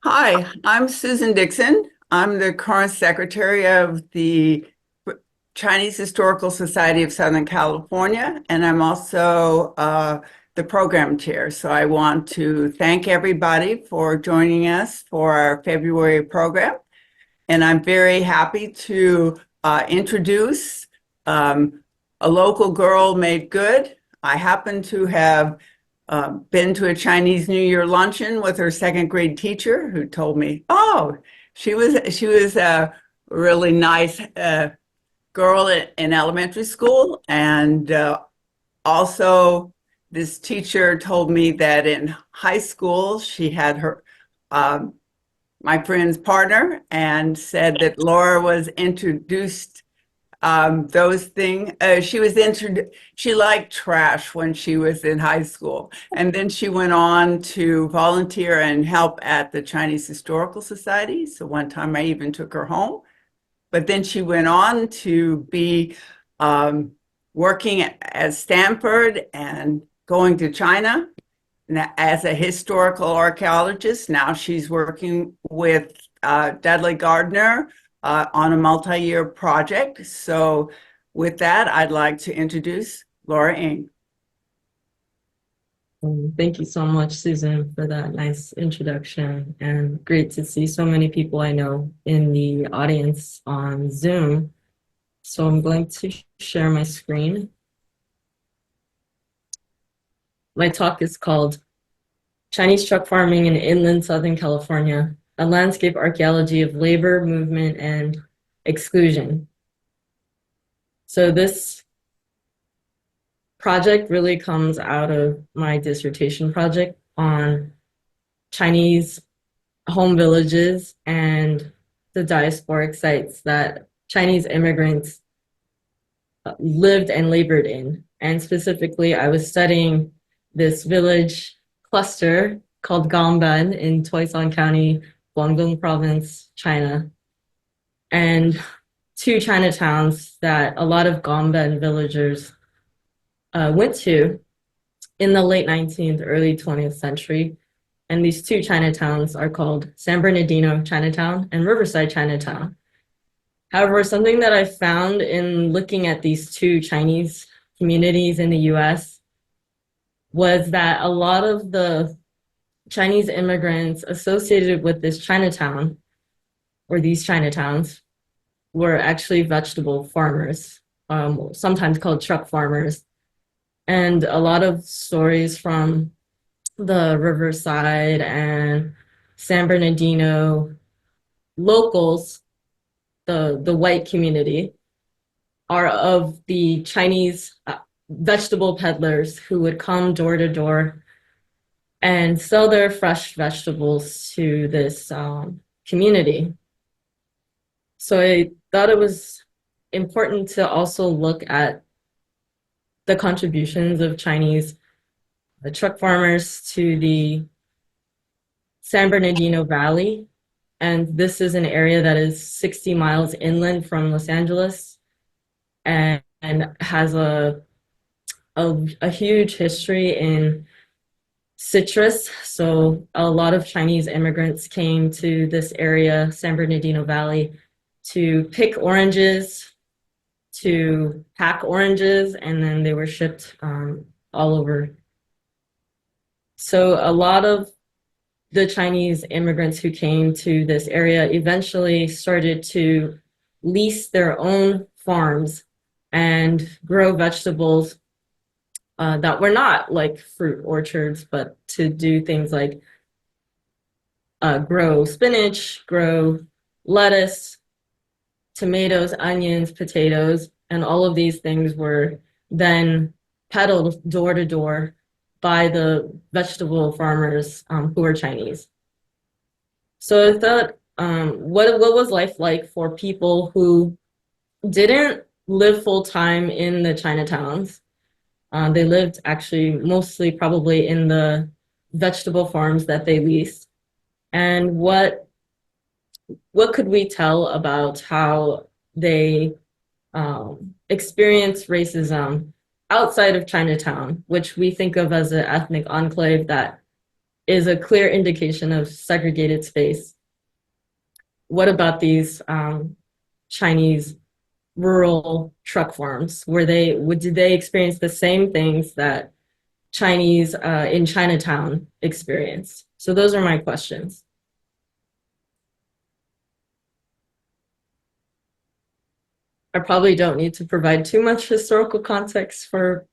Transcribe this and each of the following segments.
Hi, I'm Susan Dixon. I'm the current secretary of the Chinese Historical Society of Southern California, and I'm also the program chair. So I want to thank everybody for joining us for our February program. And I'm very happy to introduce a local girl made good. I happen to have been to a Chinese New Year luncheon with her second grade teacher who told me, oh, she was a really nice girl in elementary school. And also, this teacher told me that in high school she had her um, my friend's partner and said that Laura was introduced those things. She liked trash when she was in high school. And then she went on to volunteer and help at the Chinese Historical Society. So one time I even took her home. But then she went on to be um, working at Stanford and going to China as a historical archaeologist. Now she's working with Dudley Gardner on a multi-year project. So with that, I'd like to introduce Laura Ng. Thank you so much, Susan, for that nice introduction, and great to see so many people I know in the audience on Zoom. So I'm going to share my screen. My talk is called Chinese Truck Farming in Inland Southern California, a landscape archaeology of labor, movement, and exclusion. So this project really comes out of my dissertation project on Chinese home villages and the diasporic sites that Chinese immigrants lived and labored in. And specifically, I was studying this village cluster called Gomban in Toisan County, Guangdong Province, China, and two Chinatowns that a lot of Gomban villagers went to in the late 19th, early 20th century. And these two Chinatowns are called San Bernardino Chinatown and Riverside Chinatown. However, something that I found in looking at these two Chinese communities in the US was that a lot of the Chinese immigrants associated with this Chinatown or these Chinatowns were actually vegetable farmers, sometimes called truck farmers. And a lot of stories from the Riverside and San Bernardino locals, the white community, are of the Chinese vegetable peddlers who would come door to door and sell their fresh vegetables to this community. So I thought it was important to also look at the contributions of Chinese truck farmers to the San Bernardino Valley. And this is an area that is 60 miles inland from Los Angeles and has a huge history in citrus. So a lot of Chinese immigrants came to this area, San Bernardino Valley, to pick oranges, to pack oranges, and then they were shipped all over. So a lot of the Chinese immigrants who came to this area eventually started to lease their own farms and grow vegetables that were not like fruit orchards, but to do things like grow spinach, grow lettuce, tomatoes, onions, potatoes, and all of these things were then peddled door to door by the vegetable farmers who were Chinese. So I thought, what was life like for people who didn't live full time in the Chinatowns? They lived actually mostly probably in the vegetable farms that they leased. And what could we tell about how they experience racism outside of Chinatown, which we think of as an ethnic enclave that is a clear indication of segregated space. What about these Chinese rural truck farms? Did they experience the same things that Chinese in Chinatown experienced? So those are my questions. I probably don't need to provide too much historical context for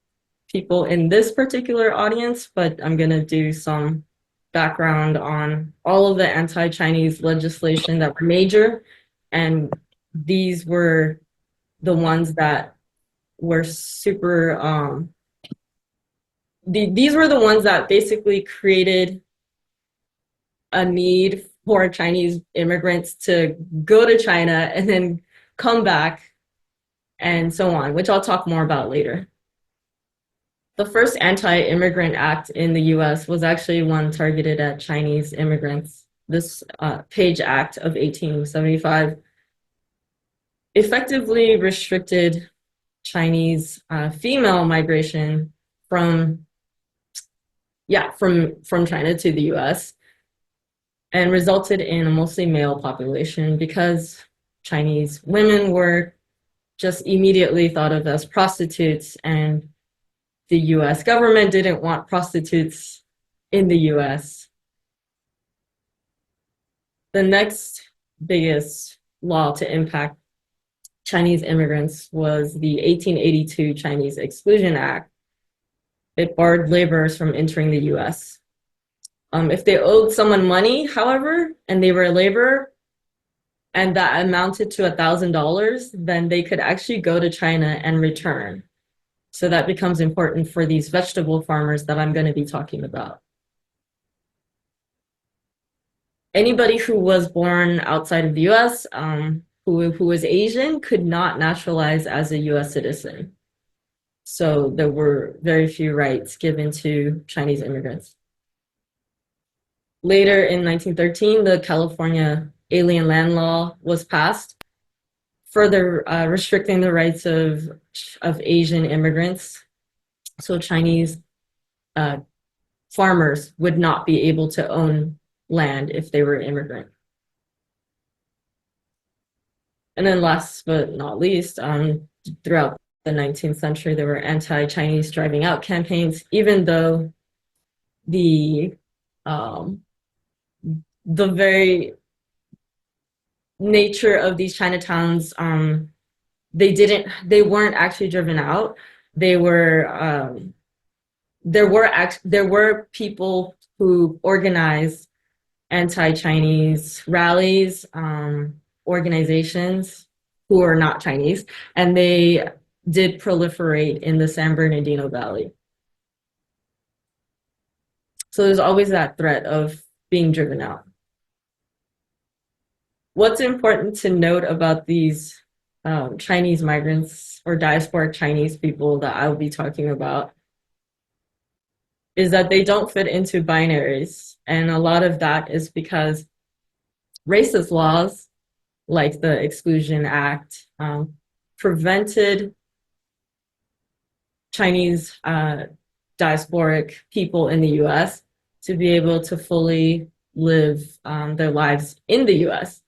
people in this particular audience, but I'm going to do some background on all of the anti-Chinese legislation that were major, and these were the ones that were super these were the ones that basically created a need for Chinese immigrants to go to China and then come back and so on, which I'll talk more about later. The first anti-immigrant act in the US was actually one targeted at Chinese immigrants. This Page Act of 1875 effectively restricted Chinese female migration from China to the US and resulted in a mostly male population because Chinese women were just immediately thought of as prostitutes, and the US government didn't want prostitutes in the US. The next biggest law to impact Chinese immigrants was the 1882 Chinese Exclusion Act. It barred laborers from entering the US. If they owed someone money, however, and they were a laborer, and that amounted to $1,000, then they could actually go to China and return. So that becomes important for these vegetable farmers that I'm going to be talking about. Anybody who was born outside of the US, who was Asian, could not naturalize as a US citizen. So there were very few rights given to Chinese immigrants. Later in 1913, the California Alien Land Law was passed, further restricting the rights of Asian immigrants. So Chinese farmers would not be able to own land if they were immigrant. And then last but not least, throughout the 19th century, there were anti-Chinese driving out campaigns, even though the very nature of these Chinatowns, they weren't actually driven out. There were people who organized anti-Chinese rallies, organizations who are not Chinese, and they did proliferate in the San Bernardino Valley. So there's always that threat of being driven out. What's important to note about these Chinese migrants or diasporic Chinese people that I'll be talking about is that they don't fit into binaries. And a lot of that is because racist laws like the Exclusion Act prevented Chinese diasporic people in the US to be able to fully live their lives in the US.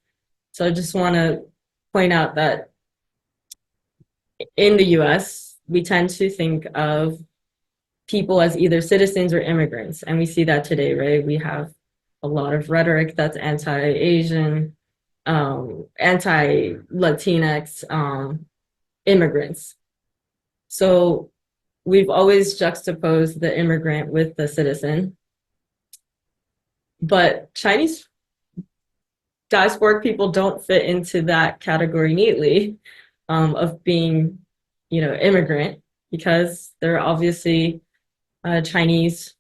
So I just want to point out that in the US, we tend to think of people as either citizens or immigrants. And we see that today, right? We have a lot of rhetoric that's anti-Asian, anti-Latinx immigrants. So we've always juxtaposed the immigrant with the citizen. But Chinese diasporic people don't fit into that category neatly of being, immigrant, because they're obviously Chinese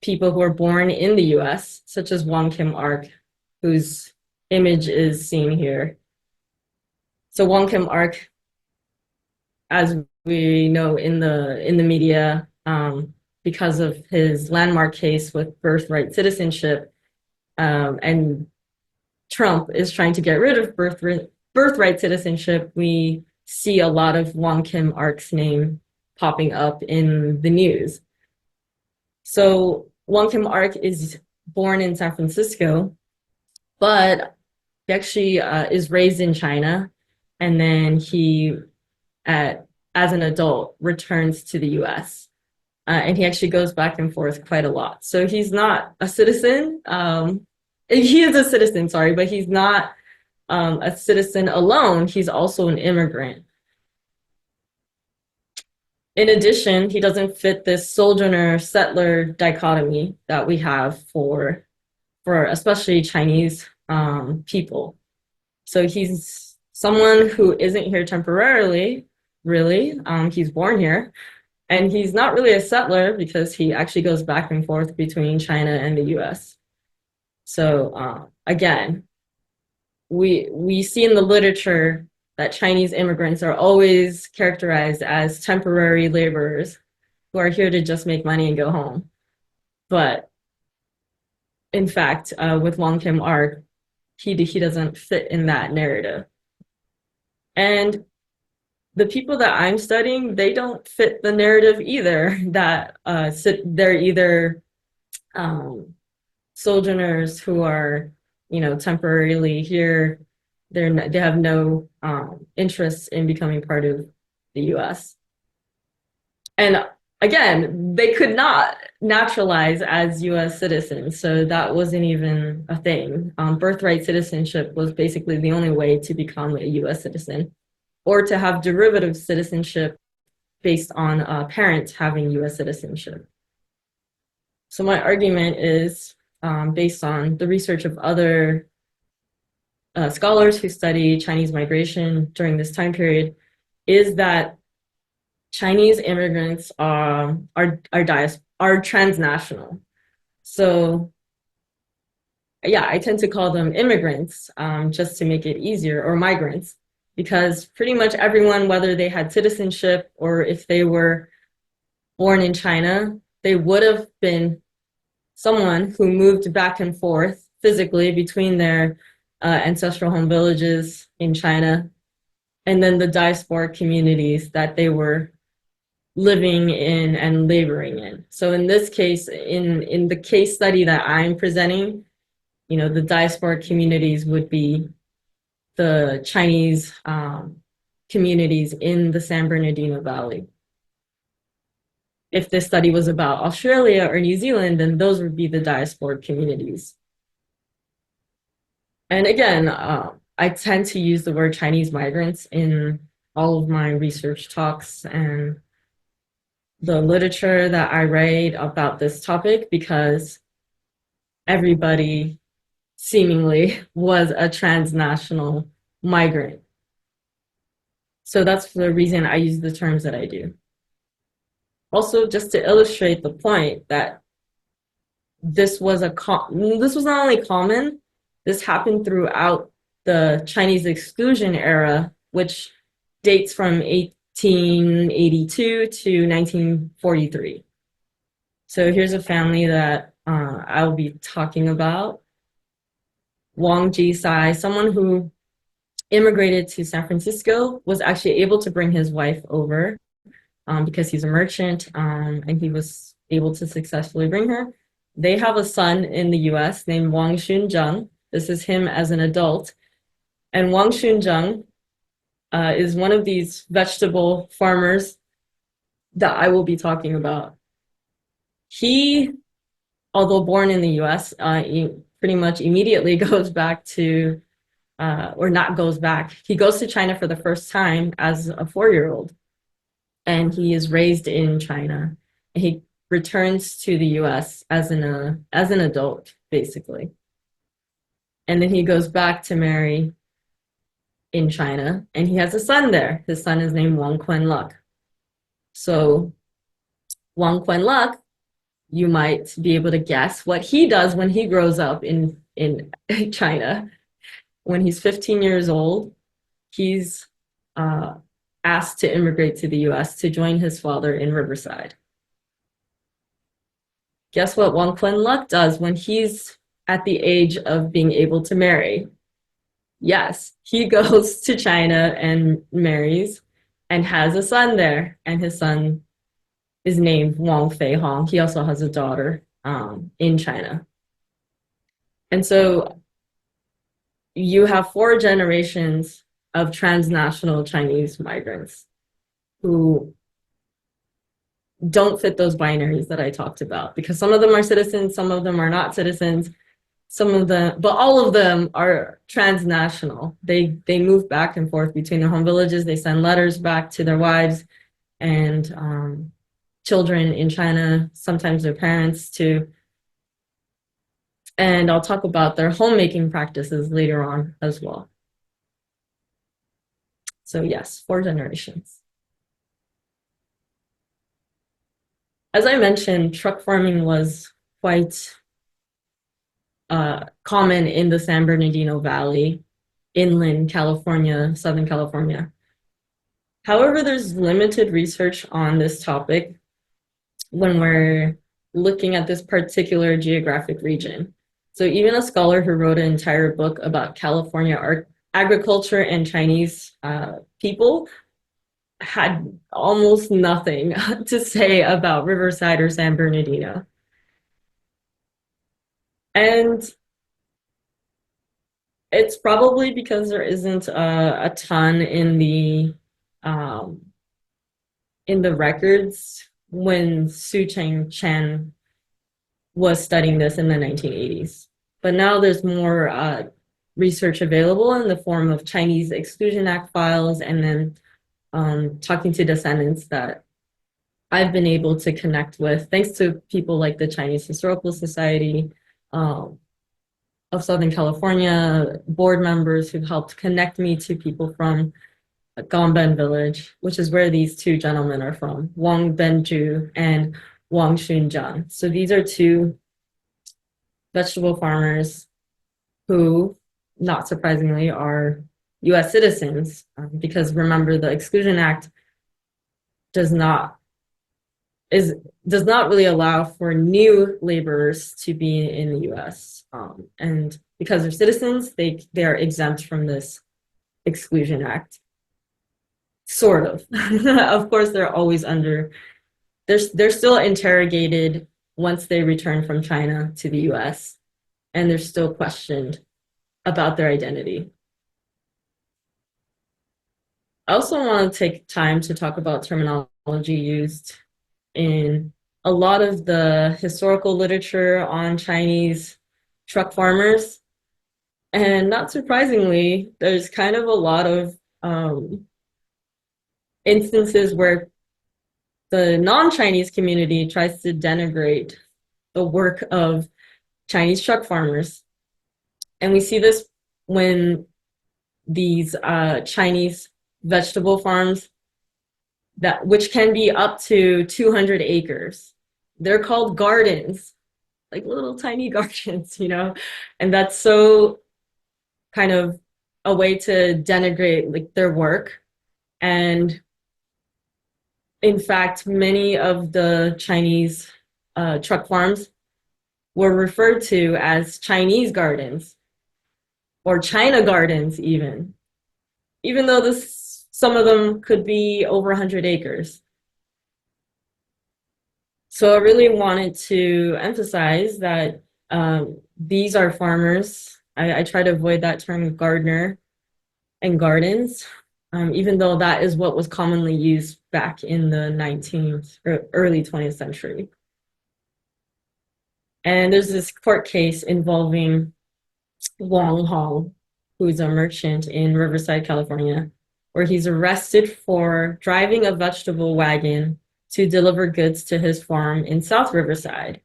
people who are born in the US, such as Wong Kim Ark, whose image is seen here. So Wong Kim Ark, as we know in the media, because of his landmark case with birthright citizenship, and Trump is trying to get rid of birthright citizenship, we see a lot of Wong Kim Ark's name popping up in the news. So Wong Kim Ark is born in San Francisco, but he actually is raised in China, and then he, at as an adult, returns to the U.S. And he actually goes back and forth quite a lot. So he's not a citizen. He is a citizen, sorry, but he's not a citizen alone. He's also an immigrant. In addition, he doesn't fit this sojourner settler dichotomy that we have for especially Chinese people. So he's someone who isn't here temporarily, really. He's born here, and he's not really a settler because he actually goes back and forth between China and the US. So again, we see in the literature that Chinese immigrants are always characterized as temporary laborers who are here to just make money and go home. But in fact, with Wong Kim Ark, he doesn't fit in that narrative. And the people that I'm studying, they don't fit the narrative either. That they're either sojourners who are, temporarily here. They have no interest in becoming part of the U.S. And again, they could not naturalize as U.S. citizens, so that wasn't even a thing. Birthright citizenship was basically the only way to become a U.S. citizen, or to have derivative citizenship based on a parent having U.S. citizenship. So my argument is based on the research of other scholars who study Chinese migration during this time period, is that Chinese immigrants are transnational. So yeah, I tend to call them immigrants just to make it easier, or migrants, because pretty much everyone, whether they had citizenship or if they were born in China, they would have been someone who moved back and forth physically between their ancestral home villages in China and then the diasporic communities that they were living in and laboring in. So in this case, in the case study that I'm presenting, the diasporic communities would be the Chinese communities in the San Bernardino Valley. If this study was about Australia or New Zealand, then those would be the diasporic communities. And again, I tend to use the word Chinese migrants in all of my research talks and the literature that I write about this topic, because everybody seemingly was a transnational migrant. So that's the reason I use the terms that I do. Also, just to illustrate the point that this was not only common, this happened throughout the Chinese exclusion era, which dates from 1882 to 1943. So here's a family that I'll be talking about. Wang Jisai, someone who immigrated to San Francisco, was actually able to bring his wife over because he's a merchant, and he was able to successfully bring her. They have a son in the US named Wang Xunzheng. This is him as an adult. And Wang Xunzheng is one of these vegetable farmers that I will be talking about. He, although born in the US, he pretty much immediately goes back to, or not goes back, he goes to China for the first time as a 4-year-old. And he is raised in China. He returns to the US as an adult, basically. And then he goes back to marry in China, and he has a son there. His son is named Wang Quanluck. So Wang Quanluck, you might be able to guess what he does when he grows up in China. When he's 15 years old, he's asked to immigrate to the US to join his father in Riverside. Guess what Wang Quanluck does when he's at the age of being able to marry? Yes, he goes to China and marries and has a son there. And his son is named Wang Feihong. He also has a daughter in China. And so you have four generations of transnational Chinese migrants who don't fit those binaries that I talked about, because some of them are citizens, some of them are not citizens, some of them, but all of them are transnational. They move back and forth between their home villages. They send letters back to their wives and children in China, sometimes their parents too. And I'll talk about their homemaking practices later on as well. So yes, four generations. As I mentioned, truck farming was quite common in the San Bernardino Valley, inland California, Southern California. However, there's limited research on this topic when we're looking at this particular geographic region. So even a scholar who wrote an entire book about California agriculture and Chinese people had almost nothing to say about Riverside or San Bernardino. And it's probably because there isn't a ton um, in the records when Su Cheng Chen was studying this in the 1980s. But now there's more research available in the form of Chinese Exclusion Act files, and then talking to descendants that I've been able to connect with, thanks to people like the Chinese Historical Society of Southern California, board members who've helped connect me to people from Gomben village, which is where these two gentlemen are from, Wang Benju and Wang Xunjiang. So these are two vegetable farmers who, not surprisingly, are US citizens, because remember, the Exclusion Act does not really allow for new laborers to be in the US. And because they're citizens, they are exempt from this Exclusion Act. Sort of. Of course, they're always they're still interrogated once they return from China to the US, and they're still questioned about their identity. I also want to take time to talk about terminology used in a lot of the historical literature on Chinese truck farmers. And not surprisingly, there's kind of a lot of instances where the non-Chinese community tries to denigrate the work of Chinese truck farmers. And we see this when these Chinese vegetable farms, which can be up to 200 acres, they're called gardens, like little tiny gardens, and that's so kind of a way to denigrate like their work. And in fact, many of the Chinese truck farms were referred to as Chinese gardens or China gardens, even though some of them could be over 100 acres. So I really wanted to emphasize that these are farmers. I try to avoid that term gardener and gardens, even though that is what was commonly used back in the 19th or early 20th century. And there's this court case involving Wang Hong, who's a merchant in Riverside, California, where he's arrested for driving a vegetable wagon to deliver goods to his farm in South Riverside.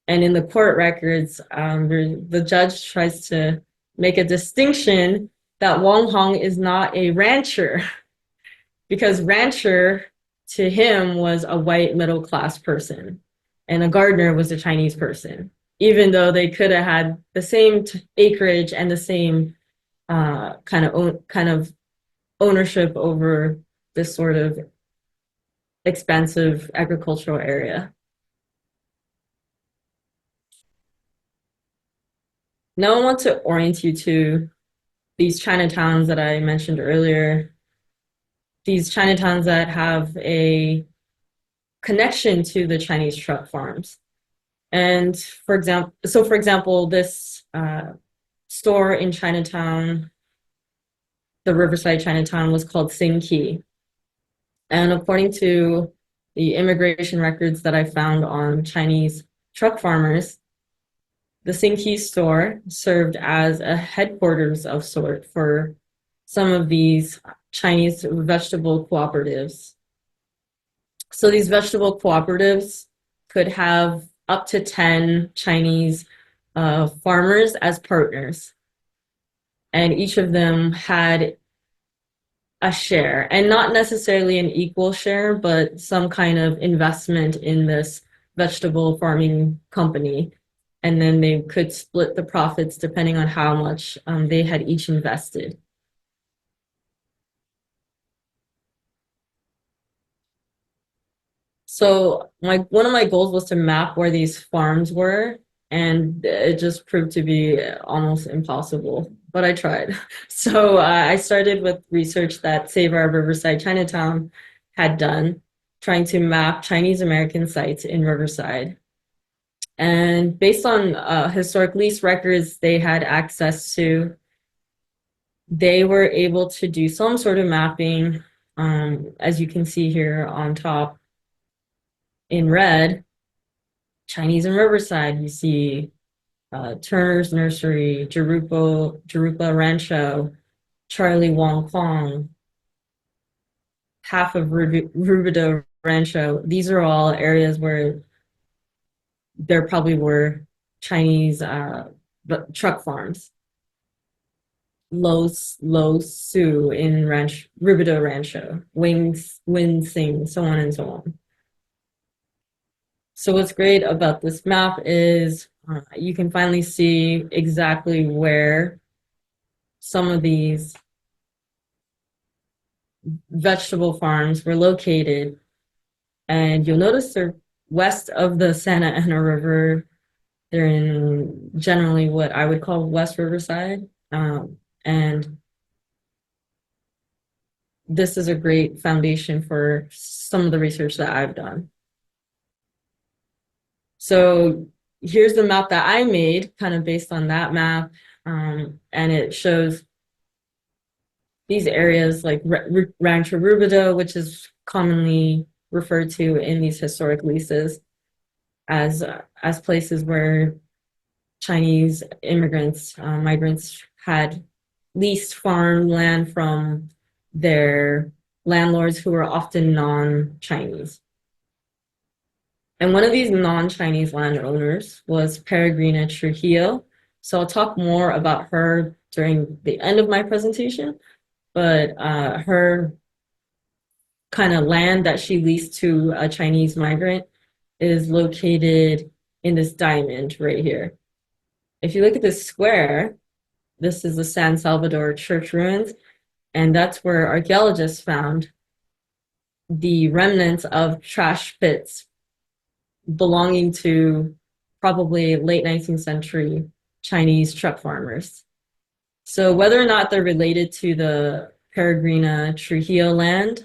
And in the court records, the judge tries to make a distinction that Wang Hong is not a rancher, because rancher to him was a white middle-class person, and a gardener was a Chinese person, even though they could have had the same acreage and the same kind of ownership over this sort of expensive agricultural area. Now I want to orient you to these Chinatowns that I mentioned earlier, these Chinatowns that have a connection to the Chinese truck farms. And for example, this store in Chinatown, the Riverside Chinatown, was called Sing Key. And according to the immigration records that I found on Chinese truck farmers, the Sing Key store served as a headquarters of sort for some of these Chinese vegetable cooperatives. So these vegetable cooperatives could have up to 10 Chinese farmers as partners. And each of them had a share, and not necessarily an equal share, but some kind of investment in this vegetable farming company. And then they could split the profits depending on how much they had each invested. So one of my goals was to map where these farms were, and it just proved to be almost impossible, but I tried. So I started with research that Save Our Riverside Chinatown had done, trying to map Chinese American sites in Riverside. And based on historic lease records they had access to, they were able to do some sort of mapping, as you can see here on top in red. Chinese in Riverside, you see Turner's Nursery, Jerupa Rancho, Charlie Wong Fong, half of Rubidoux Rancho. These are all areas where there probably were Chinese truck farms. Lo Su in Rubidoux Rancho, Wing Sing, so on and so on. So what's great about this map is you can finally see exactly where some of these vegetable farms were located. And you'll notice they're west of the Santa Ana River. They're in generally what I would call West Riverside. And this is a great foundation for some of the research that I've done. So here's the map that I made, kind of based on that map, and it shows these areas like Rancho Rubidoux, which is commonly referred to in these historic leases as places where Chinese immigrants, migrants had leased farmland from their landlords who were often non-Chinese. And one of these non-Chinese landowners was Peregrina Trujillo. So I'll talk more about her during the end of my presentation, but her kind of land that she leased to a Chinese migrant is located in this diamond right here. If you look at this square, this is the San Salvador church ruins, and that's where archaeologists found the remnants of trash pits belonging to probably late 19th century Chinese truck farmers. So whether or not they're related to the Peregrina Trujillo land,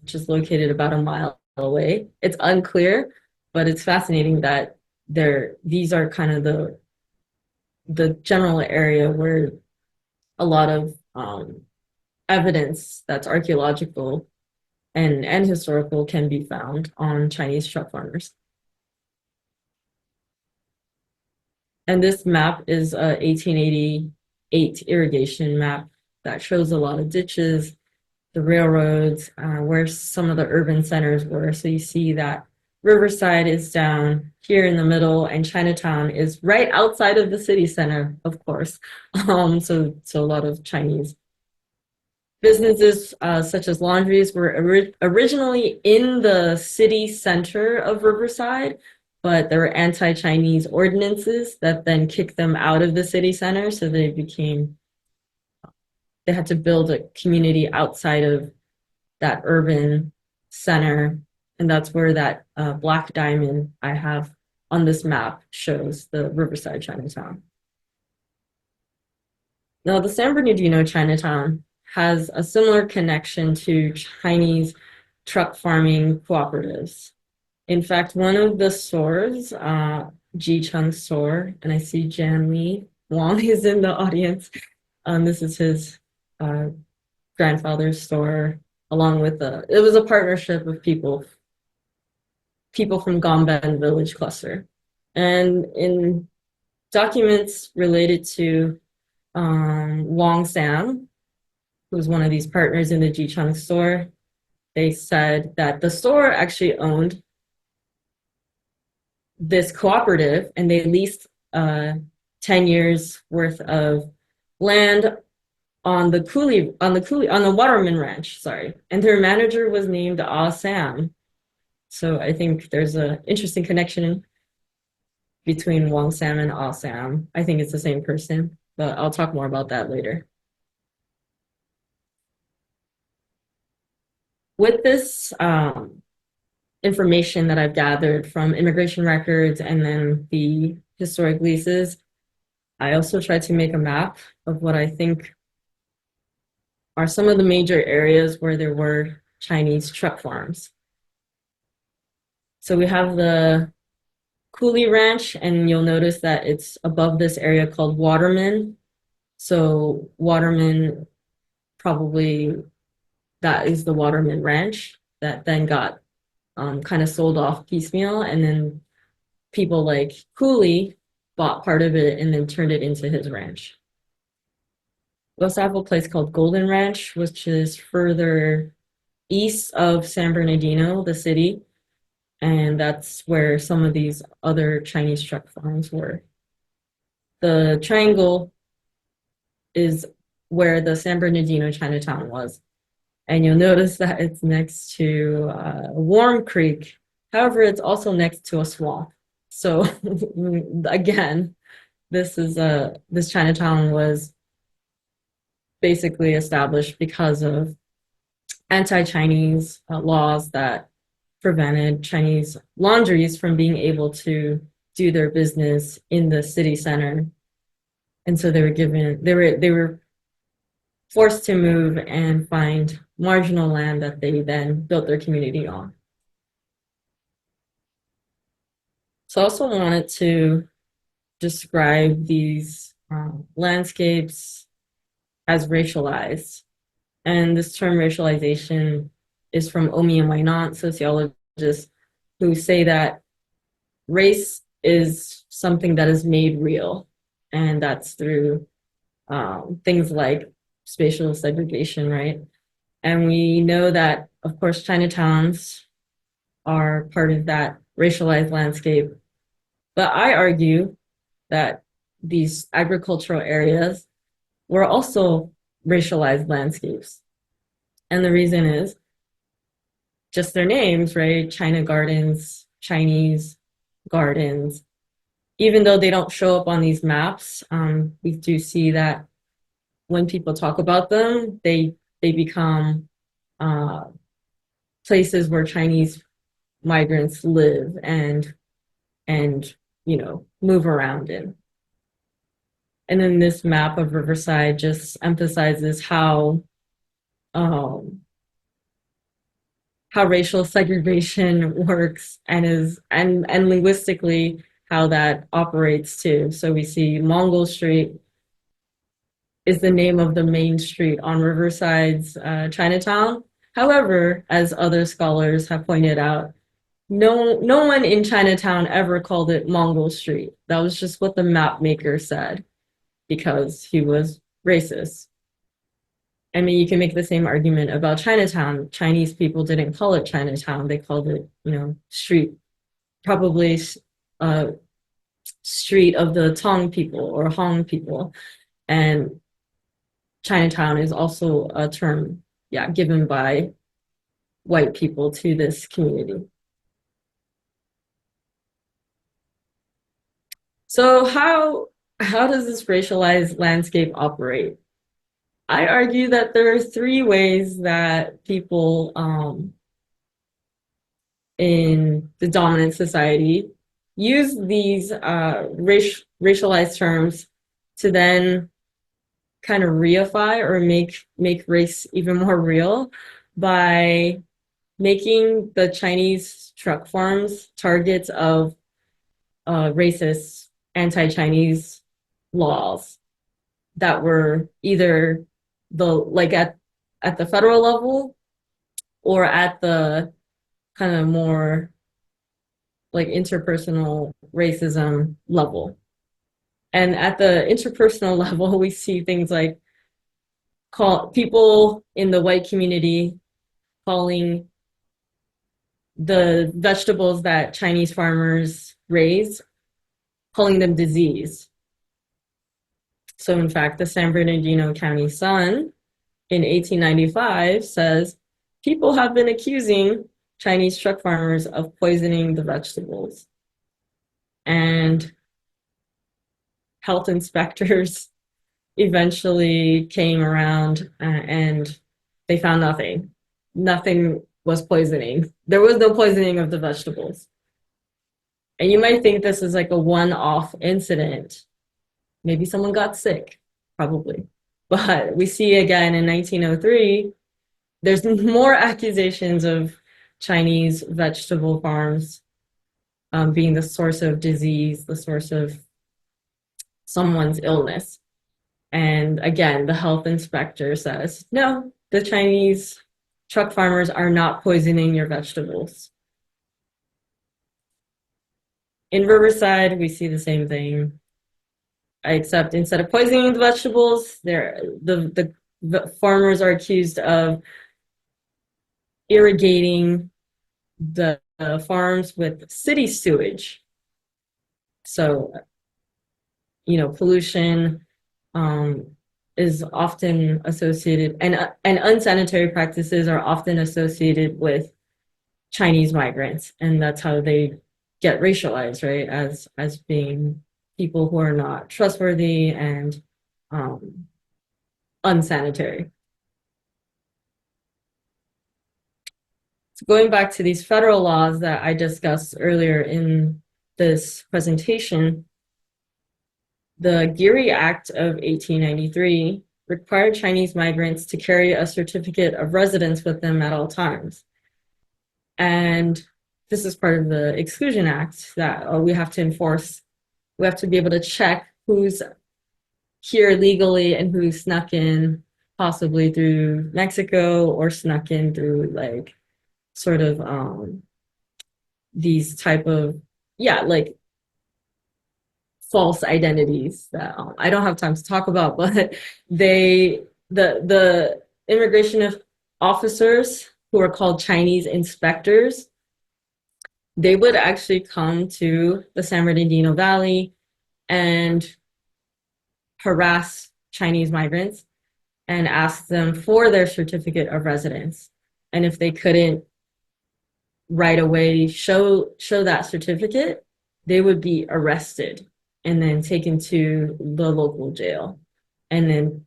which is located about a mile away, it's unclear, but it's fascinating that these are kind of the general area where a lot of evidence that's archaeological and historical can be found on Chinese truck farmers. And this map is a 1888 irrigation map that shows a lot of ditches, the railroads, where some of the urban centers were. So you see that Riverside is down here in the middle, and Chinatown is right outside of the city center, of course. So a lot of Chinese businesses, such as laundries, were originally in the city center of Riverside, but there were anti-Chinese ordinances that then kicked them out of the city center. So they had to build a community outside of that urban center. And that's where that black diamond I have on this map shows the Riverside Chinatown. Now, the San Bernardino Chinatown has a similar connection to Chinese truck farming cooperatives. In fact, one of the stores, Ji Chun store, and I see Jan Lee Wong is in the audience. This is his uh, grandfather's store, along with it was a partnership of people from Gomben village cluster. And in documents related to Wong Sam, who's one of these partners in the Jicheng store, they said that the store actually owned this cooperative and they leased 10 years worth of land on the Waterman Ranch, sorry. And their manager was named Ah Sam. So I think there's an interesting connection between Wong Sam and Ah Sam. I think it's the same person, but I'll talk more about that later. With this information that I've gathered from immigration records and then the historic leases, I also tried to make a map of what I think are some of the major areas where there were Chinese truck farms. So we have the Cooley Ranch, and you'll notice that it's above this area called Waterman. So Waterman, probably that is the Waterman Ranch that then got kind of sold off piecemeal, and then people like Cooley bought part of it and then turned it into his ranch. We also have a place called Golden Ranch, which is further east of San Bernardino, the city, and that's where some of these other Chinese truck farms were. The triangle is where the San Bernardino Chinatown was. And you'll notice that it's next to Warm Creek. However, it's also next to a swamp. So again, this Chinatown was basically established because of anti-Chinese laws that prevented Chinese laundries from being able to do their business in the city center. And so they were forced to move and find marginal land that they then built their community on. So I also wanted to describe these landscapes as racialized. And this term racialization is from Omi and Wynant, sociologists, who say that race is something that is made real. And that's through things like spatial segregation, right? And we know that, of course, Chinatowns are part of that racialized landscape. But I argue that these agricultural areas were also racialized landscapes. And the reason is just their names, right? China Gardens, Chinese Gardens. Even though they don't show up on these maps, we do see that when people talk about them, they become places where Chinese migrants live and move around in. And then this map of Riverside just emphasizes how racial segregation works and linguistically how that operates too. So we see Mongol Street is the name of the main street on Riverside's Chinatown. However, as other scholars have pointed out, no one in Chinatown ever called it Mongol Street. That was just what the map maker said because he was racist. I mean, you can make the same argument about Chinatown. Chinese people didn't call it Chinatown. They called it, street, probably street of the Tong people or Hong people. And Chinatown is also a term, given by white people to this community. So how does this racialized landscape operate? I argue that there are three ways that people in the dominant society use these racialized terms to then kind of reify or make race even more real by making the Chinese truck farms targets of racist, anti-Chinese laws that were either at the federal level or at the kind of more like interpersonal racism level. And at the interpersonal level, we see things like people in the white community calling the vegetables that Chinese farmers raise, calling them disease. So in fact, the San Bernardino County Sun in 1895 says people have been accusing Chinese truck farmers of poisoning the vegetables. And health inspectors eventually came around and they found nothing. Nothing was poisoning. There was no poisoning of the vegetables. And you might think this is like a one-off incident. Maybe someone got sick, probably. But we see again in 1903, there's more accusations of Chinese vegetable farms being the source of disease, the source of someone's illness. And again, the health inspector says, no, the Chinese truck farmers are not poisoning your vegetables. In Riverside, we see the same thing, except instead of poisoning the vegetables, the farmers are accused of irrigating the farms with city sewage. So, pollution is often associated, and unsanitary practices are often associated with Chinese migrants, and that's how they get racialized, right? As being people who are not trustworthy and unsanitary. So going back to these federal laws that I discussed earlier in this presentation, the Geary Act of 1893 required Chinese migrants to carry a certificate of residence with them at all times. And this is part of the Exclusion Act that we have to enforce. We have to be able to check who's here legally and who snuck in possibly through Mexico or snuck in through like sort of these type of, like false identities that I don't have time to talk about, but the immigration officers who are called Chinese inspectors, they would actually come to the San Bernardino Valley and harass Chinese migrants and ask them for their certificate of residence. And if they couldn't right away show that certificate, they would be arrested and then taken to the local jail and then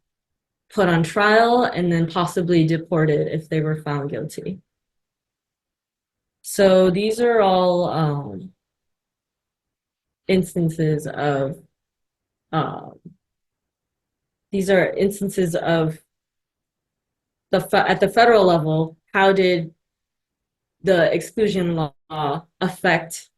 put on trial and then possibly deported if they were found guilty. So these are all instances of at the federal level, how did the exclusion law affect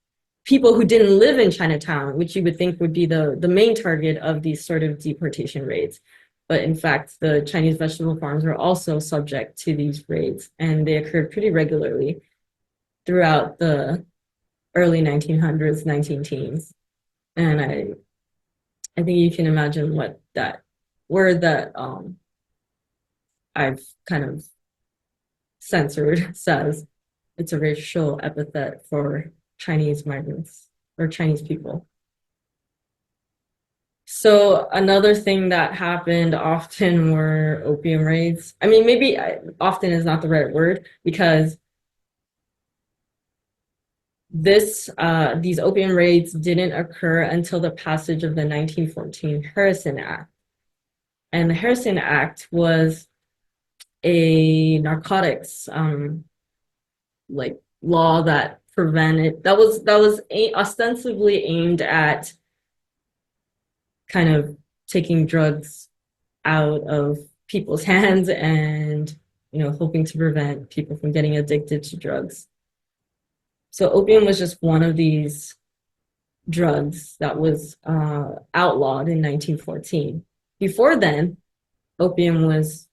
people who didn't live in Chinatown, which you would think would be the main target of these sort of deportation raids. But in fact, the Chinese vegetable farms were also subject to these raids, and they occurred pretty regularly throughout the early 1900s, 19-teens. And I think you can imagine what that word that I've kind of censored says. It's a racial epithet for Chinese migrants or Chinese people. So another thing that happened often were opium raids. I mean, maybe often is not the right word, because these opium raids didn't occur until the passage of the 1914 Harrison Act. And the Harrison Act was a narcotics like law that was ostensibly aimed at kind of taking drugs out of people's hands and hoping to prevent people from getting addicted to drugs. So opium was just one of these drugs that was outlawed in 1914. Before then, opium was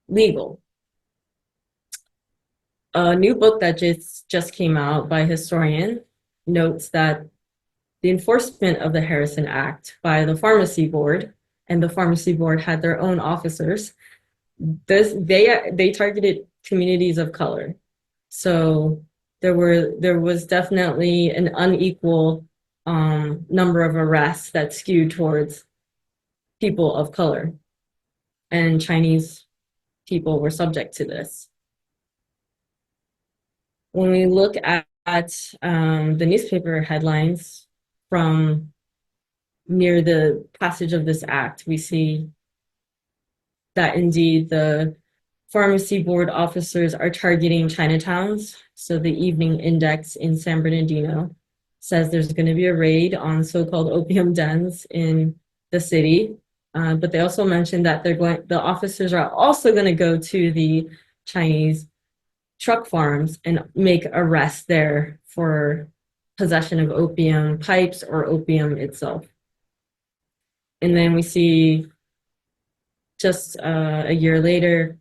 legal. A new book that just came out by a historian notes that the enforcement of the Harrison Act by the Pharmacy Board, and the Pharmacy Board had their own officers. They targeted communities of color, so there was definitely an unequal number of arrests that skewed towards people of color, and Chinese people were subject to this. When we look at the newspaper headlines from near the passage of this act, we see that indeed the pharmacy board officers are targeting Chinatowns. So the Evening Index in San Bernardino says there's going to be a raid on so-called opium dens in the city. But they also mentioned that the officers are also going to go to the Chinese truck farms and make arrests there for possession of opium pipes or opium itself. And then we see just a year later,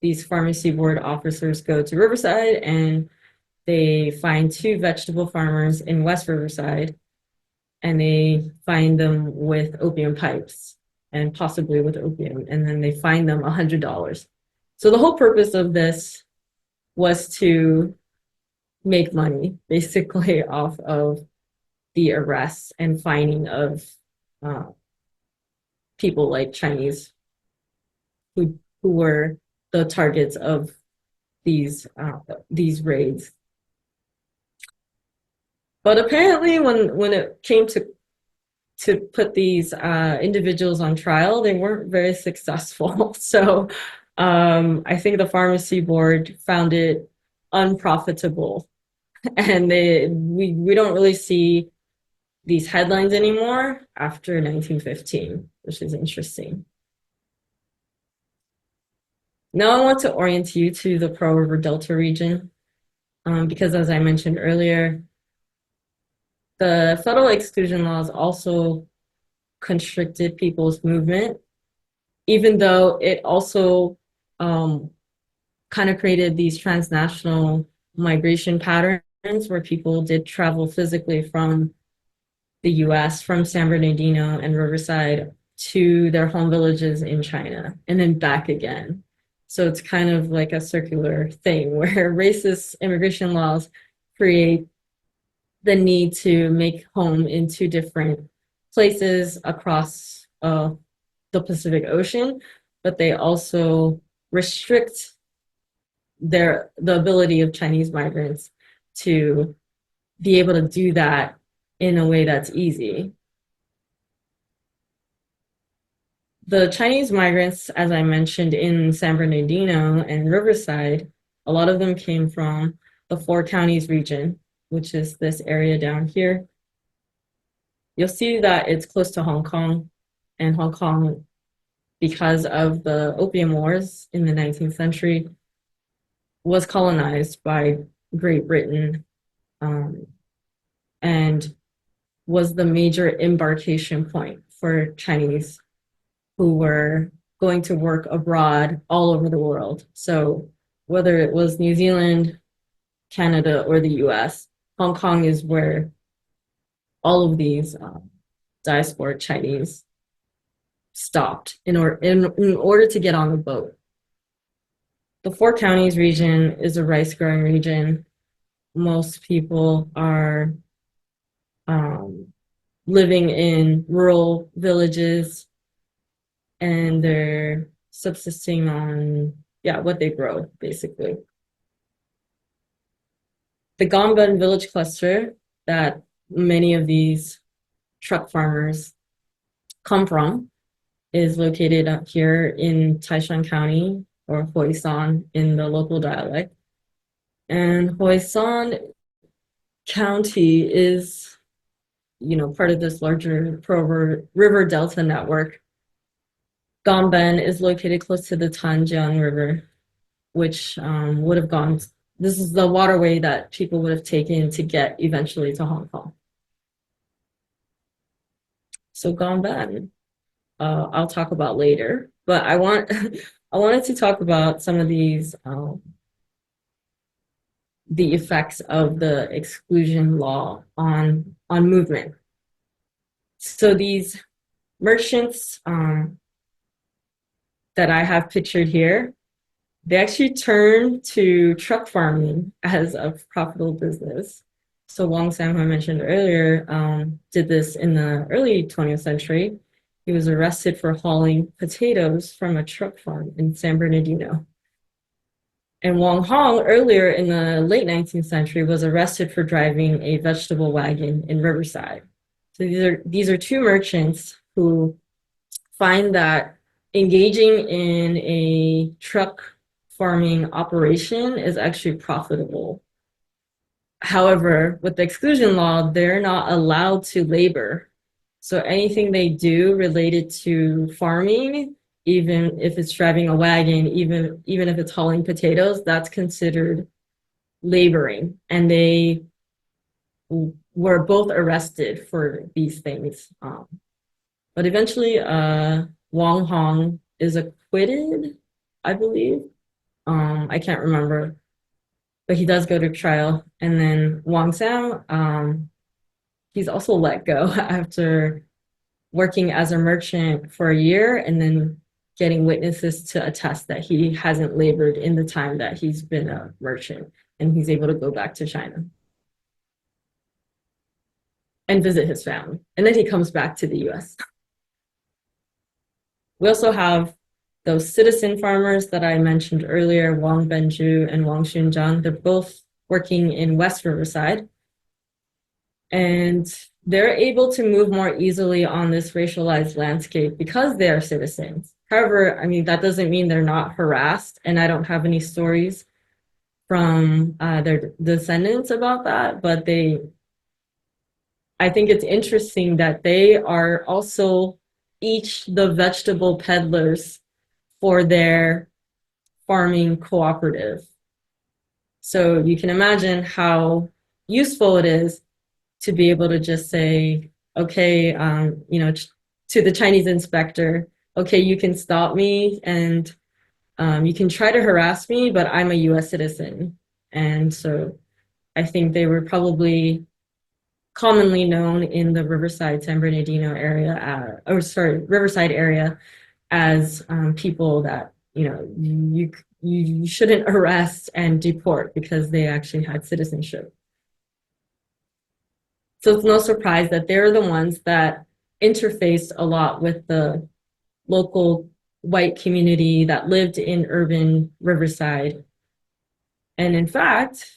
these pharmacy board officers go to Riverside and they find two vegetable farmers in West Riverside, and they find them with opium pipes and possibly with opium, and then they find them $100. So the whole purpose of this was to make money basically off of the arrests and finding of people like Chinese who were the targets of these raids. But apparently when it came to put these individuals on trial, they weren't very successful. So I think the pharmacy board found it unprofitable, and we don't really see these headlines anymore after 1915, which is interesting. Now I want to orient you to the Pearl River Delta region, because as I mentioned earlier, the federal exclusion laws also constricted people's movement, even though it also kind of created these transnational migration patterns where people did travel physically from the US, from San Bernardino and Riverside to their home villages in China and then back again. So it's kind of like a circular thing where racist immigration laws create the need to make home in two different places across the Pacific Ocean, but they also restrict the ability of Chinese migrants to be able to do that in a way that's easy. The Chinese migrants, as I mentioned, in San Bernardino and Riverside, a lot of them came from the Four Counties region, which is this area down here. You'll see that it's close to Hong Kong, and Hong Kong, because of the opium wars in the 19th century, was colonized by Great Britain, and was the major embarkation point for Chinese who were going to work abroad all over the world. So whether it was New Zealand, Canada, or the US, Hong Kong is where all of these diasporic Chinese stopped in order to get on the boat. The Four Counties region is a rice growing region. Most people are living in rural villages, and they're subsisting on what they grow, basically. The Gomben village cluster that many of these truck farmers come from is located up here in Taishan County, or Hoisan in the local dialect. And Hoisan County is, part of this larger Pearl River Delta network. Gomben is located close to the Tanjiang River, which would have gone, this is the waterway that people would have taken to get eventually to Hong Kong. So Gomben, I'll talk about later, but I wanted to talk about some of these the effects of the exclusion law on movement. So these merchants that I have pictured here, they actually turned to truck farming as a profitable business. So Wong Sam, who I mentioned earlier, did this in the early 20th century. He was arrested for hauling potatoes from a truck farm in San Bernardino. And Wong Hong, earlier in the late 19th century, was arrested for driving a vegetable wagon in Riverside. So these are two merchants who find that engaging in a truck farming operation is actually profitable. However, with the exclusion law, they're not allowed to labor. So anything they do related to farming, even if it's driving a wagon, even if it's hauling potatoes, that's considered laboring. And they were both arrested for these things. But eventually, Wong Hong is acquitted, I believe. I can't remember, but he does go to trial. And then Wong Sam, he's also let go after working as a merchant for a year and then getting witnesses to attest that he hasn't labored in the time that he's been a merchant, and he's able to go back to China and visit his family. And then he comes back to the US. We also have those citizen farmers that I mentioned earlier, Wang Benju and Wang Xunjiang. They're both working in West Riverside. And they're able to move more easily on this racialized landscape because they are citizens. However, I mean, that doesn't mean they're not harassed. And I don't have any stories from their descendants about that, but I think it's interesting that they are also each the vegetable peddlers for their farming cooperative. So you can imagine how useful it is to be able to just say, okay, to the Chinese inspector, okay, you can stop me and you can try to harass me, but I'm a US citizen. And so I think they were probably commonly known in the Riverside, San Bernardino area, Riverside area as people that, you shouldn't arrest and deport because they actually had citizenship. So it's no surprise that they're the ones that interfaced a lot with the local white community that lived in urban Riverside. And in fact,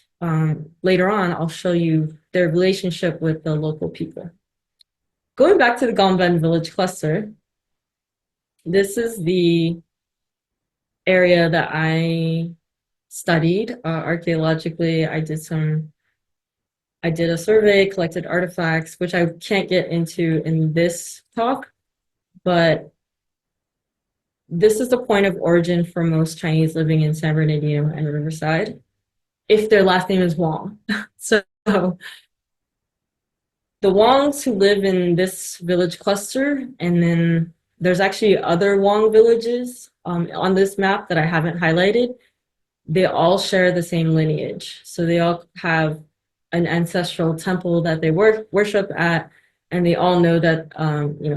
later on, I'll show you their relationship with the local people. Going back to the Gomben village cluster, this is the area that I studied archaeologically. I did a survey, collected artifacts, which I can't get into in this talk, but this is the point of origin for most Chinese living in San Bernardino and Riverside, if their last name is Wong. So the Wongs who live in this village cluster, and then there's actually other Wong villages on this map that I haven't highlighted. They all share the same lineage. So they all have an ancestral temple that they worship at, and they all know that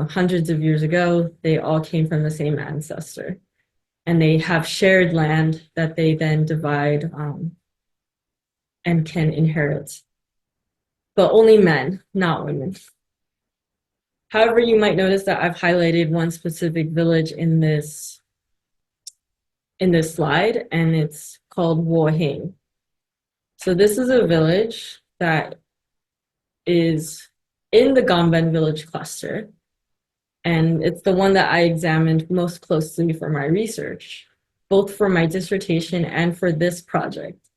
hundreds of years ago they all came from the same ancestor, and they have shared land that they then divide and can inherit, but only men, not women. However, you might notice that I've highlighted one specific village in this slide, and it's called Wohing. So this is a village that is in the Gomben village cluster, and it's the one that I examined most closely for my research, both for my dissertation and for this project.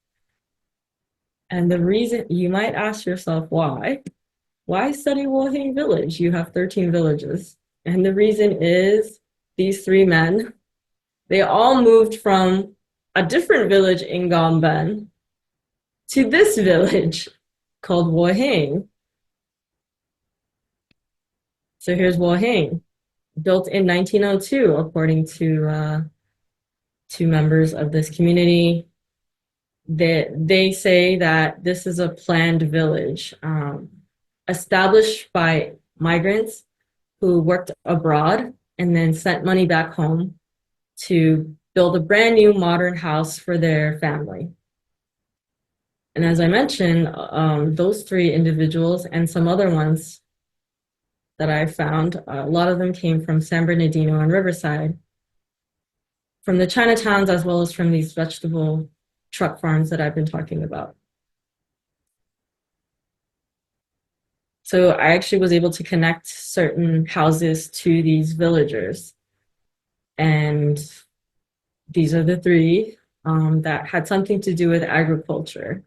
And the reason, you might ask yourself, why study Wohing village? You have 13 villages. And the reason is these three men, they all moved from a different village in Gomben to this village called Wohing. So here's Wohing, built in 1902, according to two members of this community. They say that this is a planned village established by migrants who worked abroad and then sent money back home to build a brand new modern house for their family. And as I mentioned, those three individuals and some other ones that I found, a lot of them came from San Bernardino and Riverside, from the Chinatowns, as well as from these vegetable truck farms that I've been talking about. So I actually was able to connect certain houses to these villagers. And these are the three that had something to do with agriculture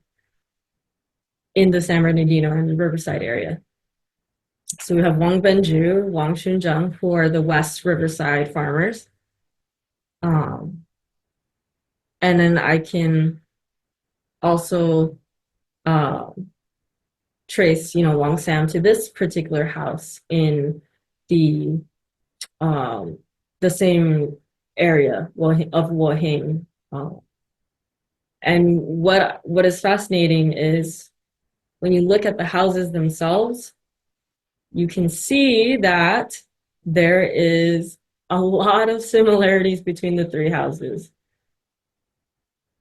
in the San Bernardino and Riverside area. So we have Wang Benju, Wang Xunzheng, who are the West Riverside farmers. And then I can also trace, Wang Sam to this particular house in the same area of Wohing. And what is fascinating is when you look at the houses themselves, you can see that there is a lot of similarities between the three houses.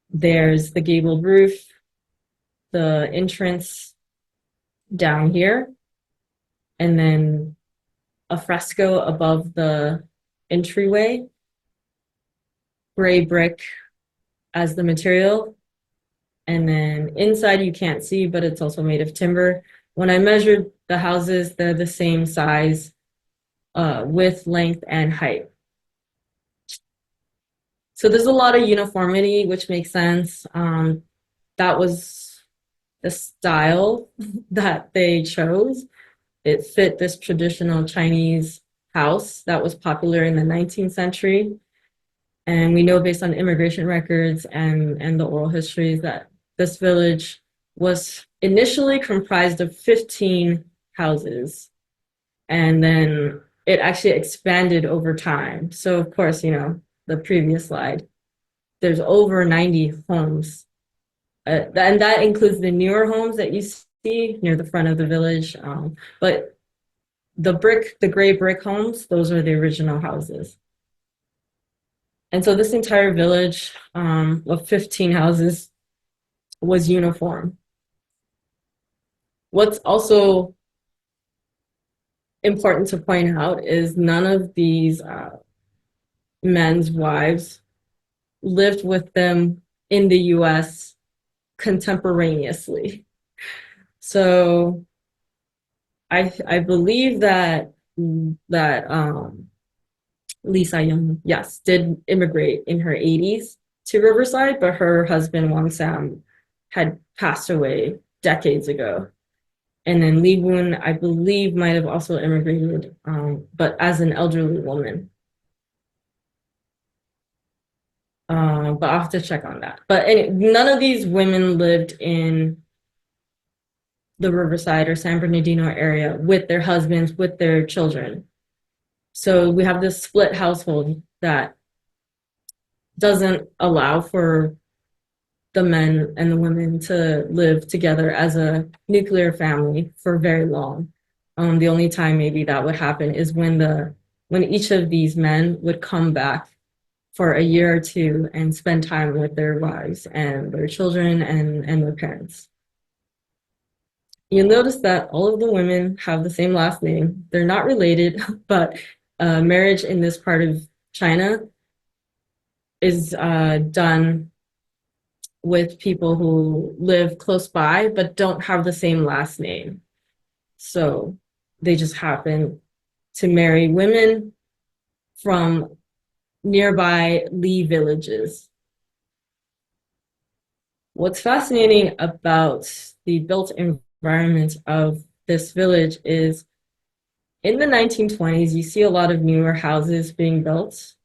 There's the gabled roof, the entrance down here, and then a fresco above the entryway, gray brick as the material, and then inside you can't see, but it's also made of timber. When I measured the houses, they're the same size, width, length, and height. So there's a lot of uniformity, which makes sense. That was the style that they chose. It fit this traditional Chinese house that was popular in the 19th century. And we know based on immigration records and the oral histories that this village was initially comprised of 15 houses. And then it actually expanded over time. So of course, the previous slide, there's over 90 homes. And that includes the newer homes that you see near the front of the village. But the gray brick homes, those are the original houses. And so this entire village of 15 houses was uniform. What's also important to point out is none of these men's wives lived with them in the US contemporaneously. So I believe that Lisa Young, yes, did immigrate in her 80s to Riverside, but her husband Wang Sam had passed away decades ago. And then Li Woon, I believe, might have also immigrated, but as an elderly woman. But I'll have to check on that. But none of these women lived in the Riverside or San Bernardino area with their husbands, with their children. So we have this split household that doesn't allow for the men and the women to live together as a nuclear family for very long. The only time maybe that would happen is when each of these men would come back for a year or two and spend time with their wives and their children and their parents. You'll notice that all of the women have the same last name. They're not related, but marriage in this part of China is done with people who live close by but don't have the same last name. So they just happen to marry women from nearby Li villages. What's fascinating about the built environment of this village is in the 1920s, you see a lot of newer houses being built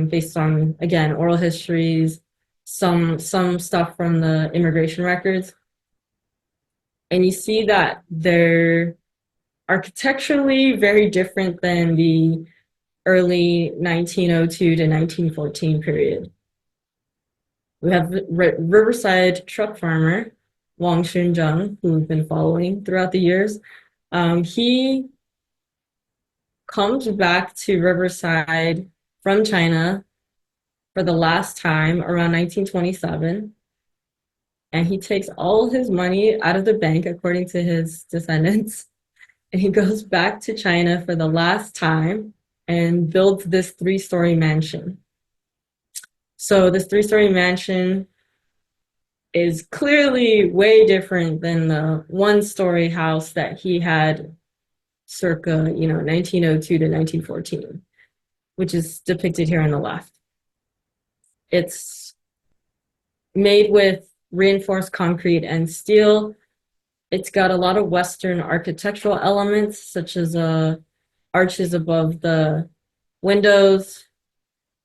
based on, again, oral histories, some stuff from the immigration records, and you see that they're architecturally very different than the early 1902 to 1914 period. We have the Riverside truck farmer Wang Xunzheng, who we've been following throughout the years. He comes back to Riverside from China for the last time around 1927, and he takes all his money out of the bank, according to his descendants, and he goes back to China for the last time and builds this three-story mansion. So this three-story mansion is clearly way different than the one-story house that he had circa, 1902 to 1914, which is depicted here on the left. It's made with reinforced concrete and steel. It's got a lot of Western architectural elements, such as arches above the windows.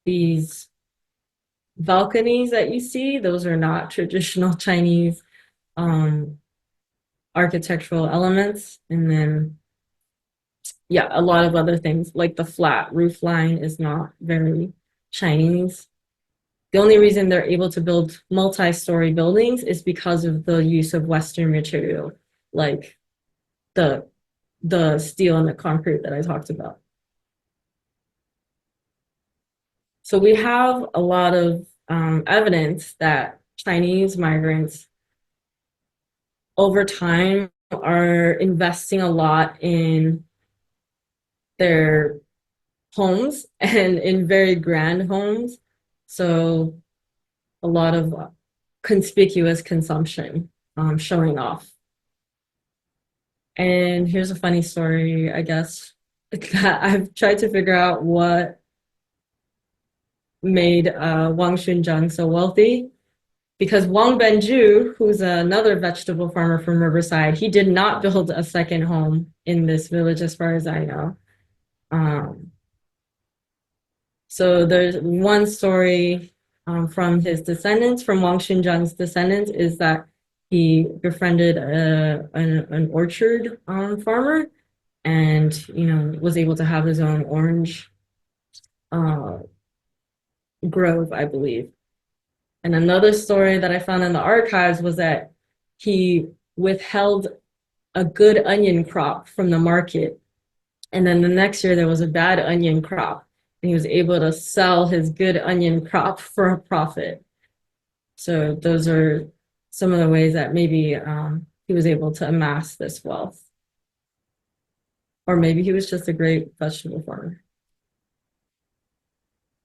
These balconies that you see, those are not traditional Chinese architectural elements. And then, yeah, a lot of other things, like the flat roof line is not very Chinese. The only reason they're able to build multi-story buildings is because of the use of Western material, like the steel and the concrete that I talked about. So we have a lot of evidence that Chinese migrants over time are investing a lot in their homes and in very grand homes. So a lot of conspicuous consumption, showing off. And here's a funny story, I guess, that I've tried to figure out what made Wang Xunzheng so wealthy. Because Wang Benju, who's another vegetable farmer from Riverside, he did not build a second home in this village, as far as I know. So there's one story from his descendants, from Wang Xunzheng's descendants, is that he befriended an orchard farmer, and was able to have his own orange grove, I believe. And another story that I found in the archives was that he withheld a good onion crop from the market, and then the next year there was a bad onion crop, and he was able to sell his good onion crop for a profit. So those are some of the ways that maybe he was able to amass this wealth. Or maybe he was just a great vegetable farmer.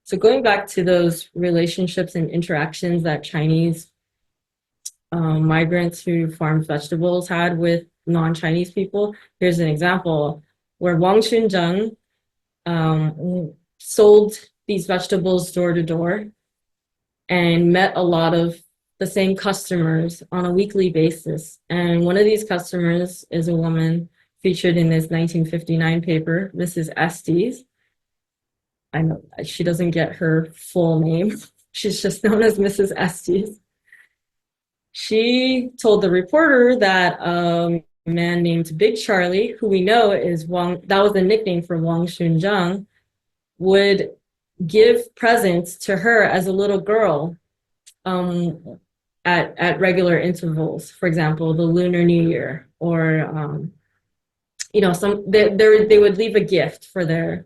So going back to those relationships and interactions that Chinese migrants who farmed vegetables had with non-Chinese people, here's an example where Wang Xunzheng sold these vegetables door to door and met a lot of the same customers on a weekly basis. And one of these customers is a woman featured in this 1959 paper, Mrs. Estes. I know she doesn't get her full name. She's just known as Mrs. Estes. She told the reporter that a man named Big Charlie, who we know is Wang, that was the nickname for Wang Xunzheng, would give presents to her as a little girl at regular intervals. For example, the Lunar New Year, or they would leave a gift for their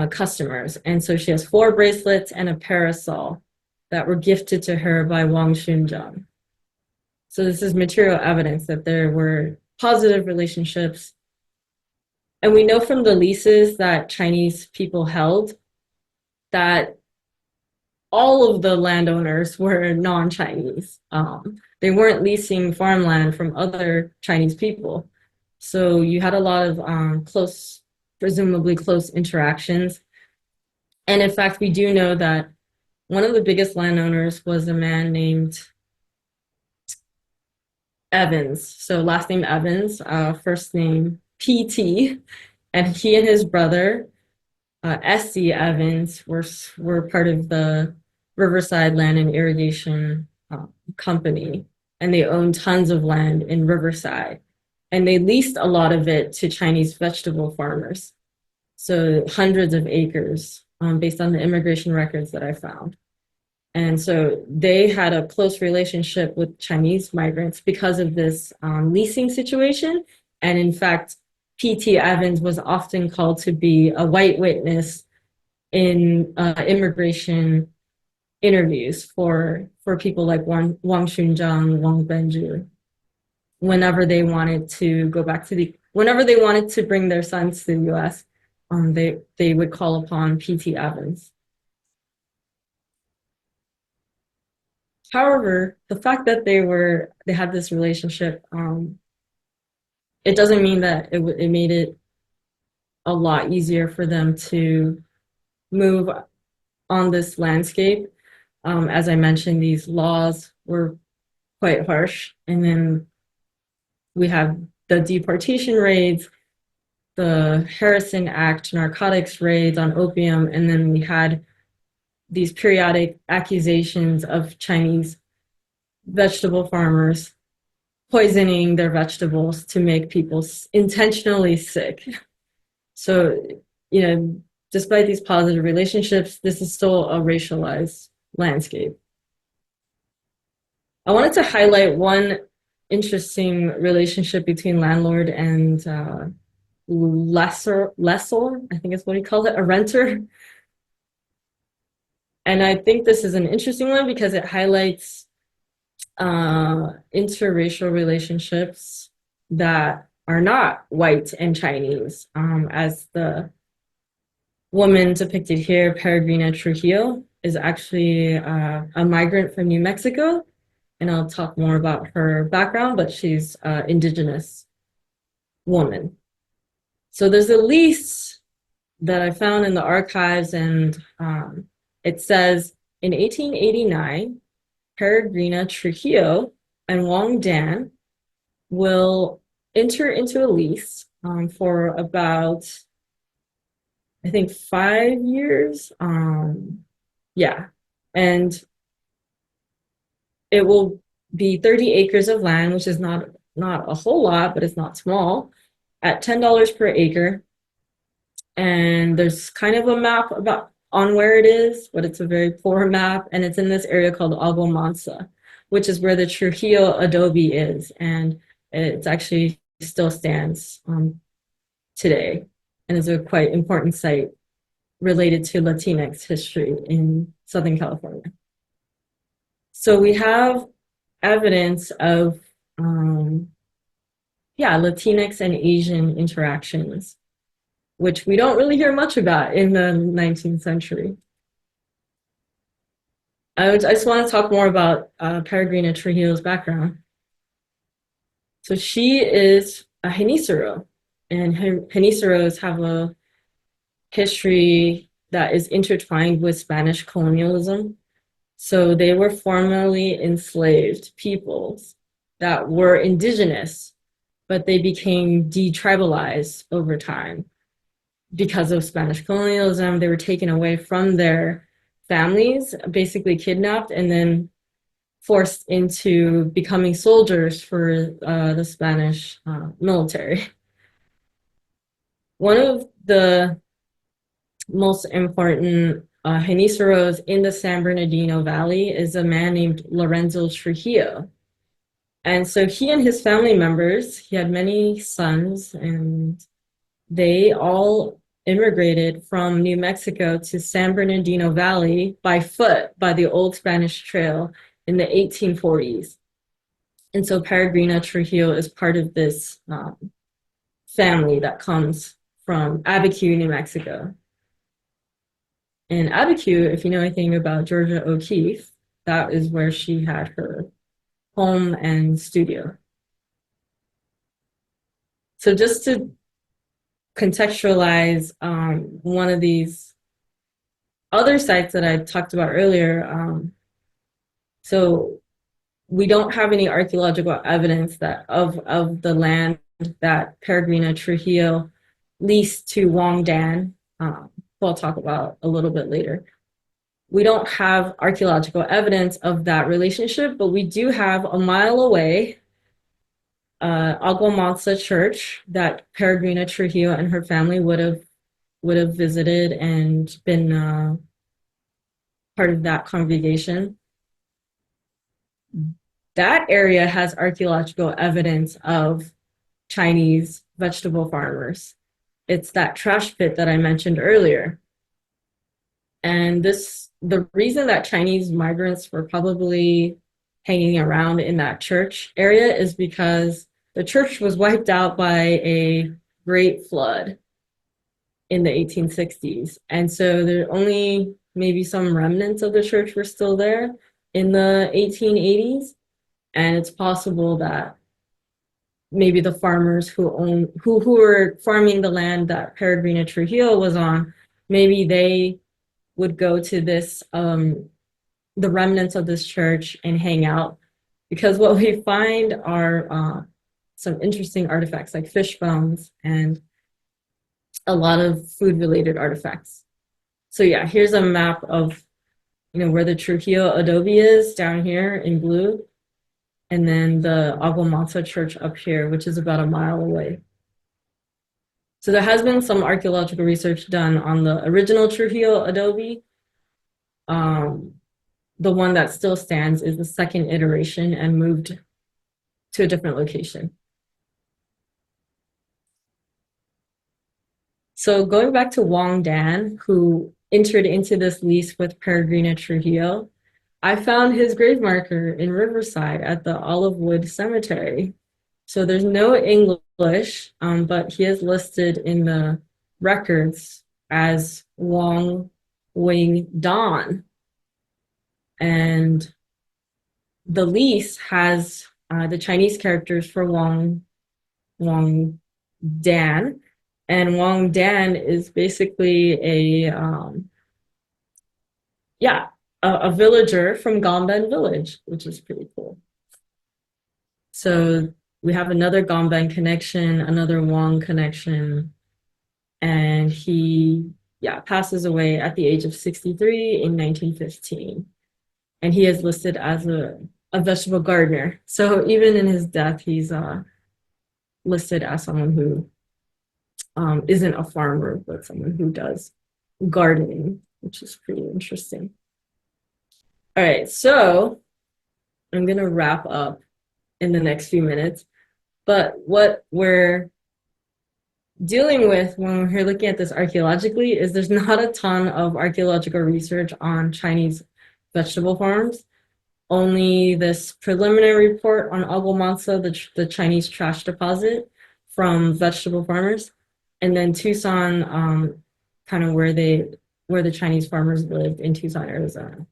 customers. And so she has 4 bracelets and a parasol that were gifted to her by Wang Xunzheng. So this is material evidence that there were positive relationships. And we know from the leases that Chinese people held that all of the landowners were non-Chinese. They weren't leasing farmland from other Chinese people. So you had a lot of presumably close interactions. And in fact, we do know that one of the biggest landowners was a man named Evans. So last name Evans, first name PT. And he and his brother, S.C. Evans, were part of the Riverside Land and Irrigation Company, and they own tons of land in Riverside. And they leased a lot of it to Chinese vegetable farmers. So hundreds of acres, based on the immigration records that I found. And so they had a close relationship with Chinese migrants because of this leasing situation. And in fact, P.T. Evans was often called to be a white witness in immigration interviews for people like Wang Xunzhang, Wang Benju, whenever they wanted to go back to whenever they wanted to bring their sons to the U.S., they would call upon P.T. Evans. However, the fact that they had this relationship, it doesn't mean that it made it a lot easier for them to move on this landscape. As I mentioned, these laws were quite harsh, and then we have the deportation raids, the Harrison Act narcotics raids on opium, and then we had these periodic accusations of Chinese vegetable farmers poisoning their vegetables to make people intentionally sick. So, despite these positive relationships, this is still a racialized landscape. I wanted to highlight one interesting relationship between landlord and lessor, I think is what he called it, a renter. And I think this is an interesting one because it highlights interracial relationships that are not white and Chinese, as the woman depicted here, Peregrina Trujillo, is actually a migrant from New Mexico, and I'll talk more about her background, but she's an indigenous woman. So there's a lease that I found in the archives, and it says, in 1889, Peregrina Trujillo and Wang Dan will enter into a lease for about, I think, 5 years. Yeah, and it will be 30 acres of land, which is not a whole lot, but it's not small, at $10 per acre. And there's kind of a map on where it is, but it's a very poor map, and it's in this area called Agua Mansa, which is where the Trujillo adobe is, and it actually still stands today, and is a quite important site related to Latinx history in Southern California. So we have evidence of Latinx and Asian interactions, which we don't really hear much about in the 19th century. I just want to talk more about Peregrina Trujillo's background. So she is a Genízaro, and Genízaros have a history that is intertwined with Spanish colonialism. So they were formerly enslaved peoples that were indigenous, but they became detribalized over time. Because of Spanish colonialism, they were taken away from their families, basically kidnapped, and then forced into becoming soldiers for the Spanish military. One of the most important Genízaros in the San Bernardino Valley is a man named Lorenzo Trujillo. And so he and his family members, he had many sons, and they all immigrated from New Mexico to San Bernardino Valley by foot by the Old Spanish Trail in the 1840s. And so Peregrina Trujillo is part of this family that comes from Abiquiu, New Mexico. And Abiquiu, if you know anything about Georgia O'Keeffe, that is where she had her home and studio. So just to contextualize one of these other sites that I talked about earlier, so we don't have any archaeological evidence that of the land that Peregrina Trujillo leased to Wang Dan, who I'll talk about a little bit later. we don't have archaeological evidence of that relationship, but we do have a mile away Agua Church that Peregrina Trujillo and her family would have visited and been part of that congregation. That area has archaeological evidence of Chinese vegetable farmers. It's that trash pit that I mentioned earlier. And the reason that Chinese migrants were probably hanging around in that church area is because the church was wiped out by a great flood in the 1860s. And so there only maybe some remnants of the church were still there in the 1880s. And it's possible that maybe the farmers who were farming the land that Peregrina Trujillo was on, maybe they would go to this the remnants of this church and hang out, because what we find are some interesting artifacts like fish bones and a lot of food related artifacts. So yeah, here's a map of where the Trujillo adobe is down here in blue, and then the Agua Church up here, which is about a mile away. So there has been some archaeological research done on the original Trujillo adobe. The one that still stands is the second iteration and moved to a different location. So going back to Wang Dan, who entered into this lease with Peregrina Trujillo, I found his grave marker in Riverside at the Olivewood Cemetery. So there's no English, but he is listed in the records as Wang Wing Dan. And the lease has the Chinese characters for Wang Dan. And Wang Dan is basically a villager from Gomben village, which is pretty cool. So we have another Gomben connection, another Wang connection, and he passes away at the age of 63 in 1915. And he is listed as a vegetable gardener. So even in his death, he's listed as someone who isn't a farmer, but someone who does gardening, which is pretty interesting. All right, so I'm going to wrap up in the next few minutes. But what we're dealing with when we're looking at this archaeologically is there's not a ton of archaeological research on Chinese vegetable farms. Only this preliminary report on Agua Mansa, the Chinese trash deposit from vegetable farmers, and then Tucson, kind of where the Chinese farmers lived in Tucson, Arizona.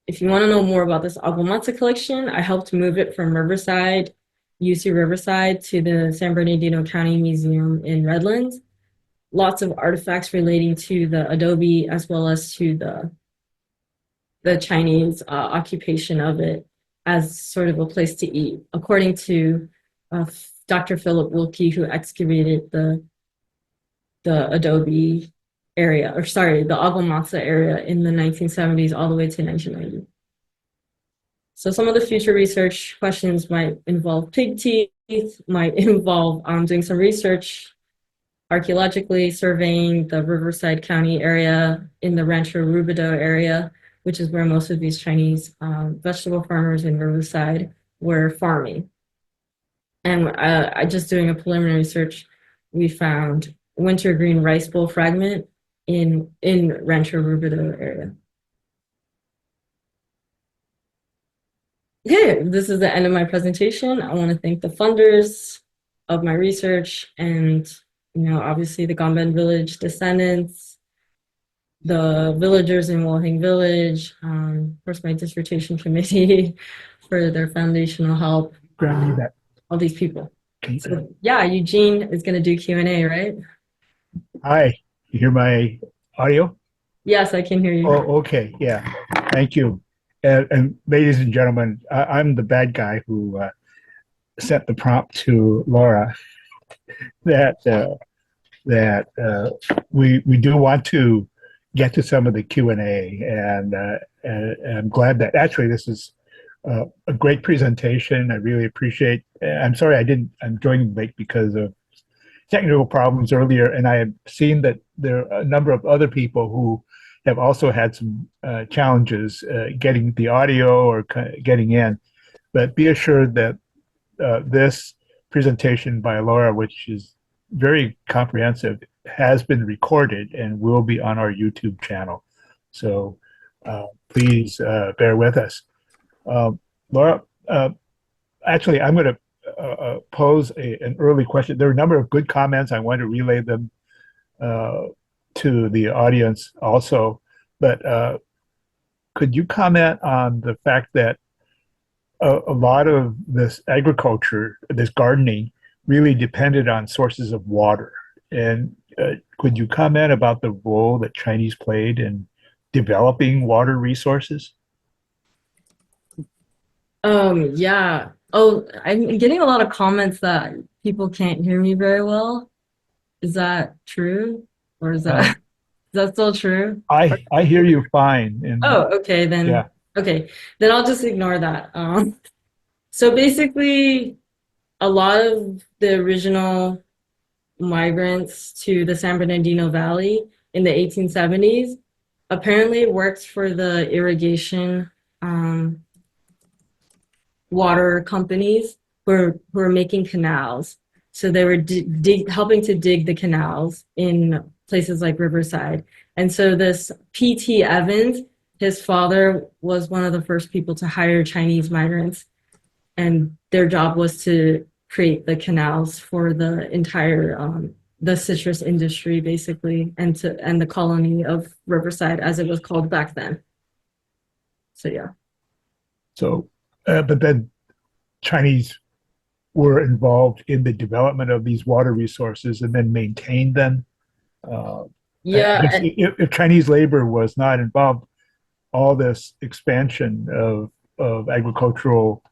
If you want to know more about this Agua Mansa collection, I helped move it from Riverside, UC Riverside, to the San Bernardino County Museum in Redlands. Lots of artifacts relating to the adobe as well as to the Chinese occupation of it as sort of a place to eat, according to Dr. Philip Wilkie, who excavated the adobe area, the Agua Mansa area in the 1970s all the way to 1990. So some of the future research questions might involve pig teeth, might involve doing some research archaeologically, surveying the Riverside County area in the Rancho Rubidoux area, which is where most of these Chinese vegetable farmers in Riverside were farming. And I just doing a preliminary search, we found wintergreen rice bowl fragment in Rancho Rubidoux area. Okay, this is the end of my presentation. I want to thank the funders of my research and, obviously the Gomben Village descendants, the villagers in Woheng Village, of course, my dissertation committee for their foundational help, all these people. So, yeah, Eugene is going to do Q&A, right? Hi, you hear my audio? Yes, I can hear you. Oh, okay, yeah, thank you. And ladies and gentlemen, I'm the bad guy who sent the prompt to Laura that we do want to get to some of the Q&A, and I'm glad that actually this is a great presentation. I really appreciate. I'm sorry I'm joining late because of technical problems earlier, and I have seen that there are a number of other people who have also had some challenges getting the audio or getting in. But be assured that this presentation by Laura, which is very comprehensive, has been recorded and will be on our YouTube channel. So please bear with us. Laura, actually, I'm going to pose an early question. There are a number of good comments. I want to relay them to the audience also. But could you comment on the fact that a lot of this agriculture, this gardening, really depended on sources of water? And could you comment about the role that Chinese played in developing water resources? Yeah. Oh, I'm getting a lot of comments that people can't hear me very well. Is that true? Or is that Uh, is that still true? I hear you fine. And Oh, okay, yeah, then I'll just ignore that. So basically, a lot of the original migrants to the San Bernardino Valley in the 1870s apparently worked for the irrigation um, water companies who are making canals. So they were helping to dig the canals in places like Riverside. And so this P.T. Evans, his father was one of the first people to hire Chinese migrants, and their job was to create the canals for the entire the citrus industry, basically, and the colony of Riverside, as it was called back then. So yeah. so, but then Chinese were involved in the development of these water resources and then maintained them. Uh, Yeah, if Chinese labor was not involved, all this expansion of agricultural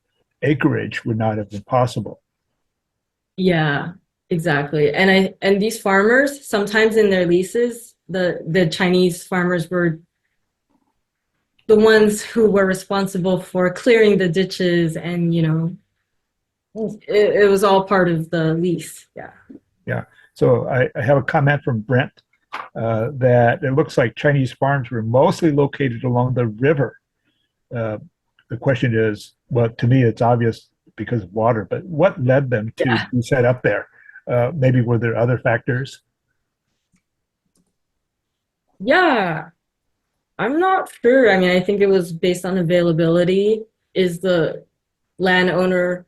acreage would not have been possible. yeah, exactly. And these farmers, sometimes in their leases, the Chinese farmers were the ones who were responsible for clearing the ditches, and it was all part of the lease. Yeah. Yeah. So I have a comment from Brent that it looks like Chinese farms were mostly located along the river. Uh, the question is, well, to me, it's obvious because of water, but what led them to be set up there? Maybe were there other factors? Yeah, I'm not sure. I mean, I think it was based on availability. Is the landowner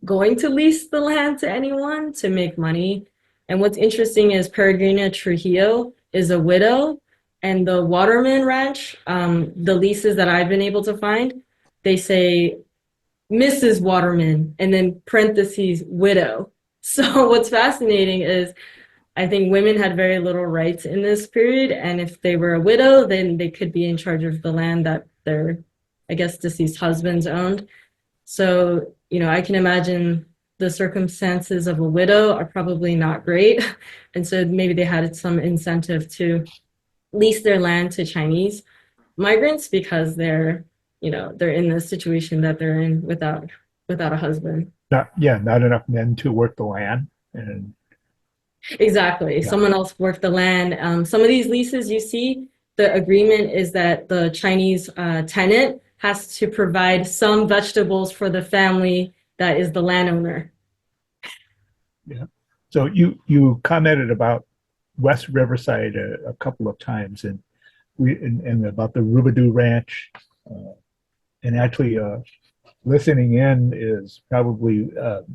going to lease the land to anyone to make money? And what's interesting is Peregrina Trujillo is a widow, and the Waterman Ranch, the leases that I've been able to find, they say Mrs. Waterman and then parentheses widow. So what's fascinating is I think women had very little rights in this period, and if they were a widow, then they could be in charge of the land that their, I guess, deceased husbands owned. So, I can imagine the circumstances of a widow are probably not great. And so maybe they had some incentive to lease their land to Chinese migrants because they're in the situation that they're in without a husband. Not enough men to work the land. And Exactly. yeah, Someone else worked the land. Some of these leases you see, the agreement is that the Chinese tenant has to provide some vegetables for the family that is the landowner. yeah. So you commented about West Riverside a couple of times, and and about the Rubadu Ranch, uh, and actually listening in is probably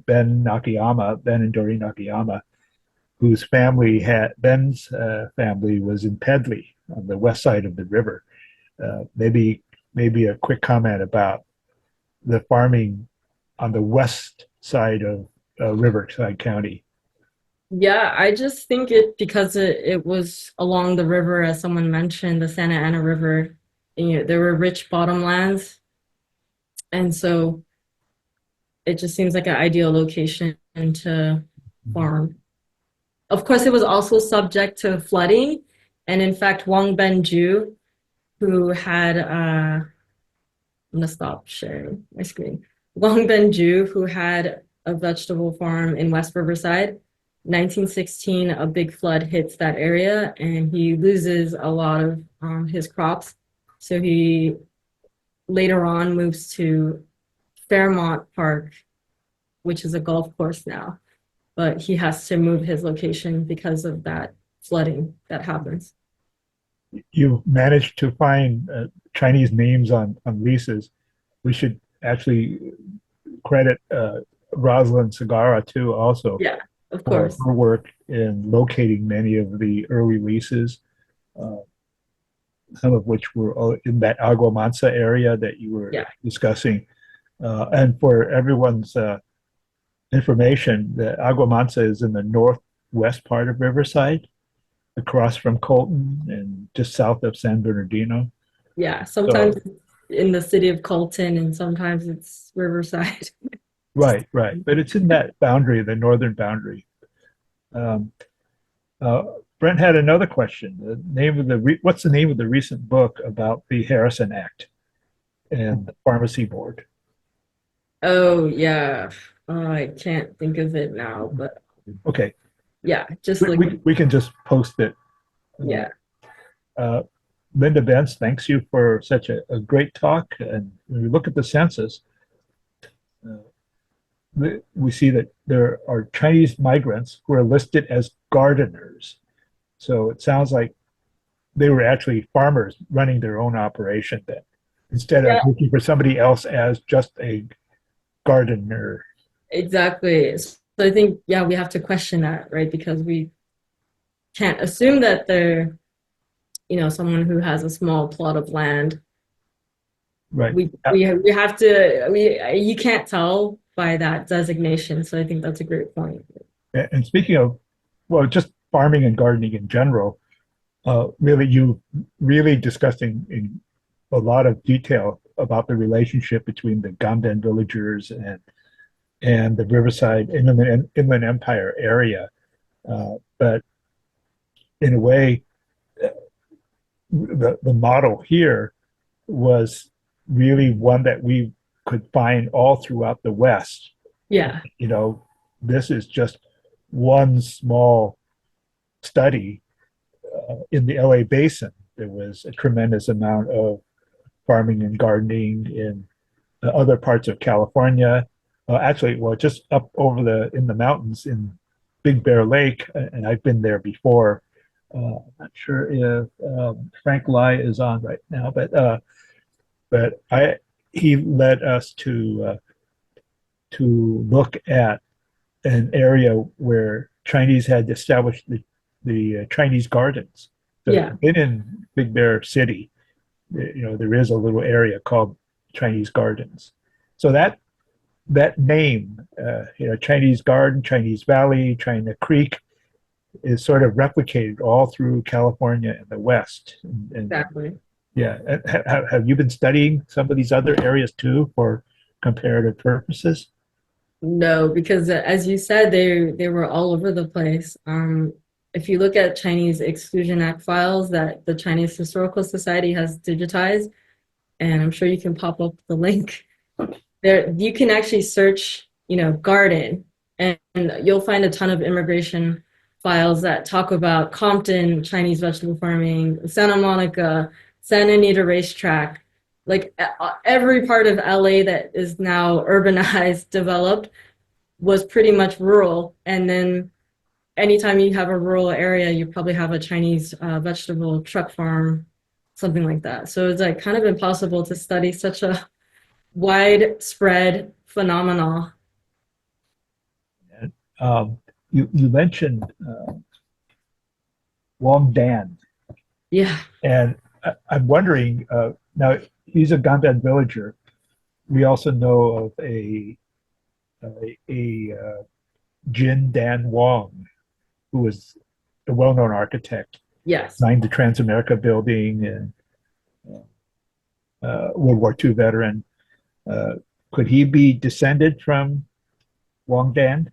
Ben and Doreen Nakayama, whose Ben's family was in Pedley on the west side of the river. Maybe a quick comment about the farming on the west side of Riverside County. Yeah, I just think because it was along the river, as someone mentioned, the Santa Ana River, and, there were rich bottomlands, and so it just seems like an ideal location to farm. Of course, it was also subject to flooding, And in fact, Wang Benju, who had I'm gonna stop sharing my screen. Wang Benju, who had a vegetable farm in West Riverside, 1916, a big flood hits that area and he loses a lot of his crops. So he later on moves to Fairmont Park, which is a golf course now. But he has to move his location because of that flooding that happens. You managed to find Chinese names on leases. We should actually credit Rosalind Segara too, also Yeah, of for course. her work in locating many of the early leases, uh, some of which were in that Agua Mansa area that you were Yeah. discussing. And for everyone's information, the Agua Mansa is in the northwest part of Riverside, across from Colton and just south of San Bernardino. Yeah, sometimes So, it's in the city of Colton and sometimes it's Riverside. right, right. But it's in that boundary, the northern boundary. Um, uh, Brent had another question. The name of what's the name of the recent book about the Harrison Act and the Pharmacy Board? Oh, yeah. I can't think of it now, but Okay, yeah, just like, we can just post it. Uh, yeah. uh, Linda Benz, thanks you for such a great talk. And when we look at the census, uh, we see that there are Chinese migrants who are listed as gardeners. So it sounds like they were actually farmers running their own operation then, instead of Yeah, looking for somebody else as just a gardener. exactly. So I think, yeah, we have to question that, right? Because we can't assume that they're, someone who has a small plot of land. Right. We have to, you can't tell by that designation. So I think that's a great point. And speaking of, well, just farming and gardening in general, really, you really discussing in a lot of detail about the relationship between the Gambian villagers and the Riverside Inland Empire area. But in a way, the model here was really one that we could find all throughout the West. Yeah, You know, this is just one small study in the LA basin. There was a tremendous amount of farming and gardening in other parts of California. Actually, well, just up over in the mountains in Big Bear Lake, and I've been there before. I'm not sure if Frank Lai is on right now, but he led us to look at an area where Chinese had established the Chinese gardens. So if yeah, you've been in Big Bear City, there is a little area called Chinese Gardens. So that name, Chinese Garden, Chinese Valley, China Creek, is sort of replicated all through California and the West. And exactly. yeah, have you been studying some of these other areas too for comparative purposes? No, because as you said, they were all over the place. If you look at Chinese Exclusion Act files that the Chinese Historical Society has digitized, and I'm sure you can pop up the link there, you can actually search, garden, and you'll find a ton of immigration files that talk about Compton, Chinese vegetable farming, Santa Monica, Santa Anita racetrack, like every part of LA that is now urbanized, developed, was pretty much rural. And then anytime you have a rural area, you probably have a Chinese vegetable truck farm, something like that. So it's like kind of impossible to study such a widespread phenomena. And, you mentioned Wang Dan, Yeah, and I'm wondering now he's a Gandan villager. We also know of a Jin Dan Wang, who was a well-known architect, yes. designed the Transamerica building and World War II veteran. Uh, could he be descended from Wang Dan?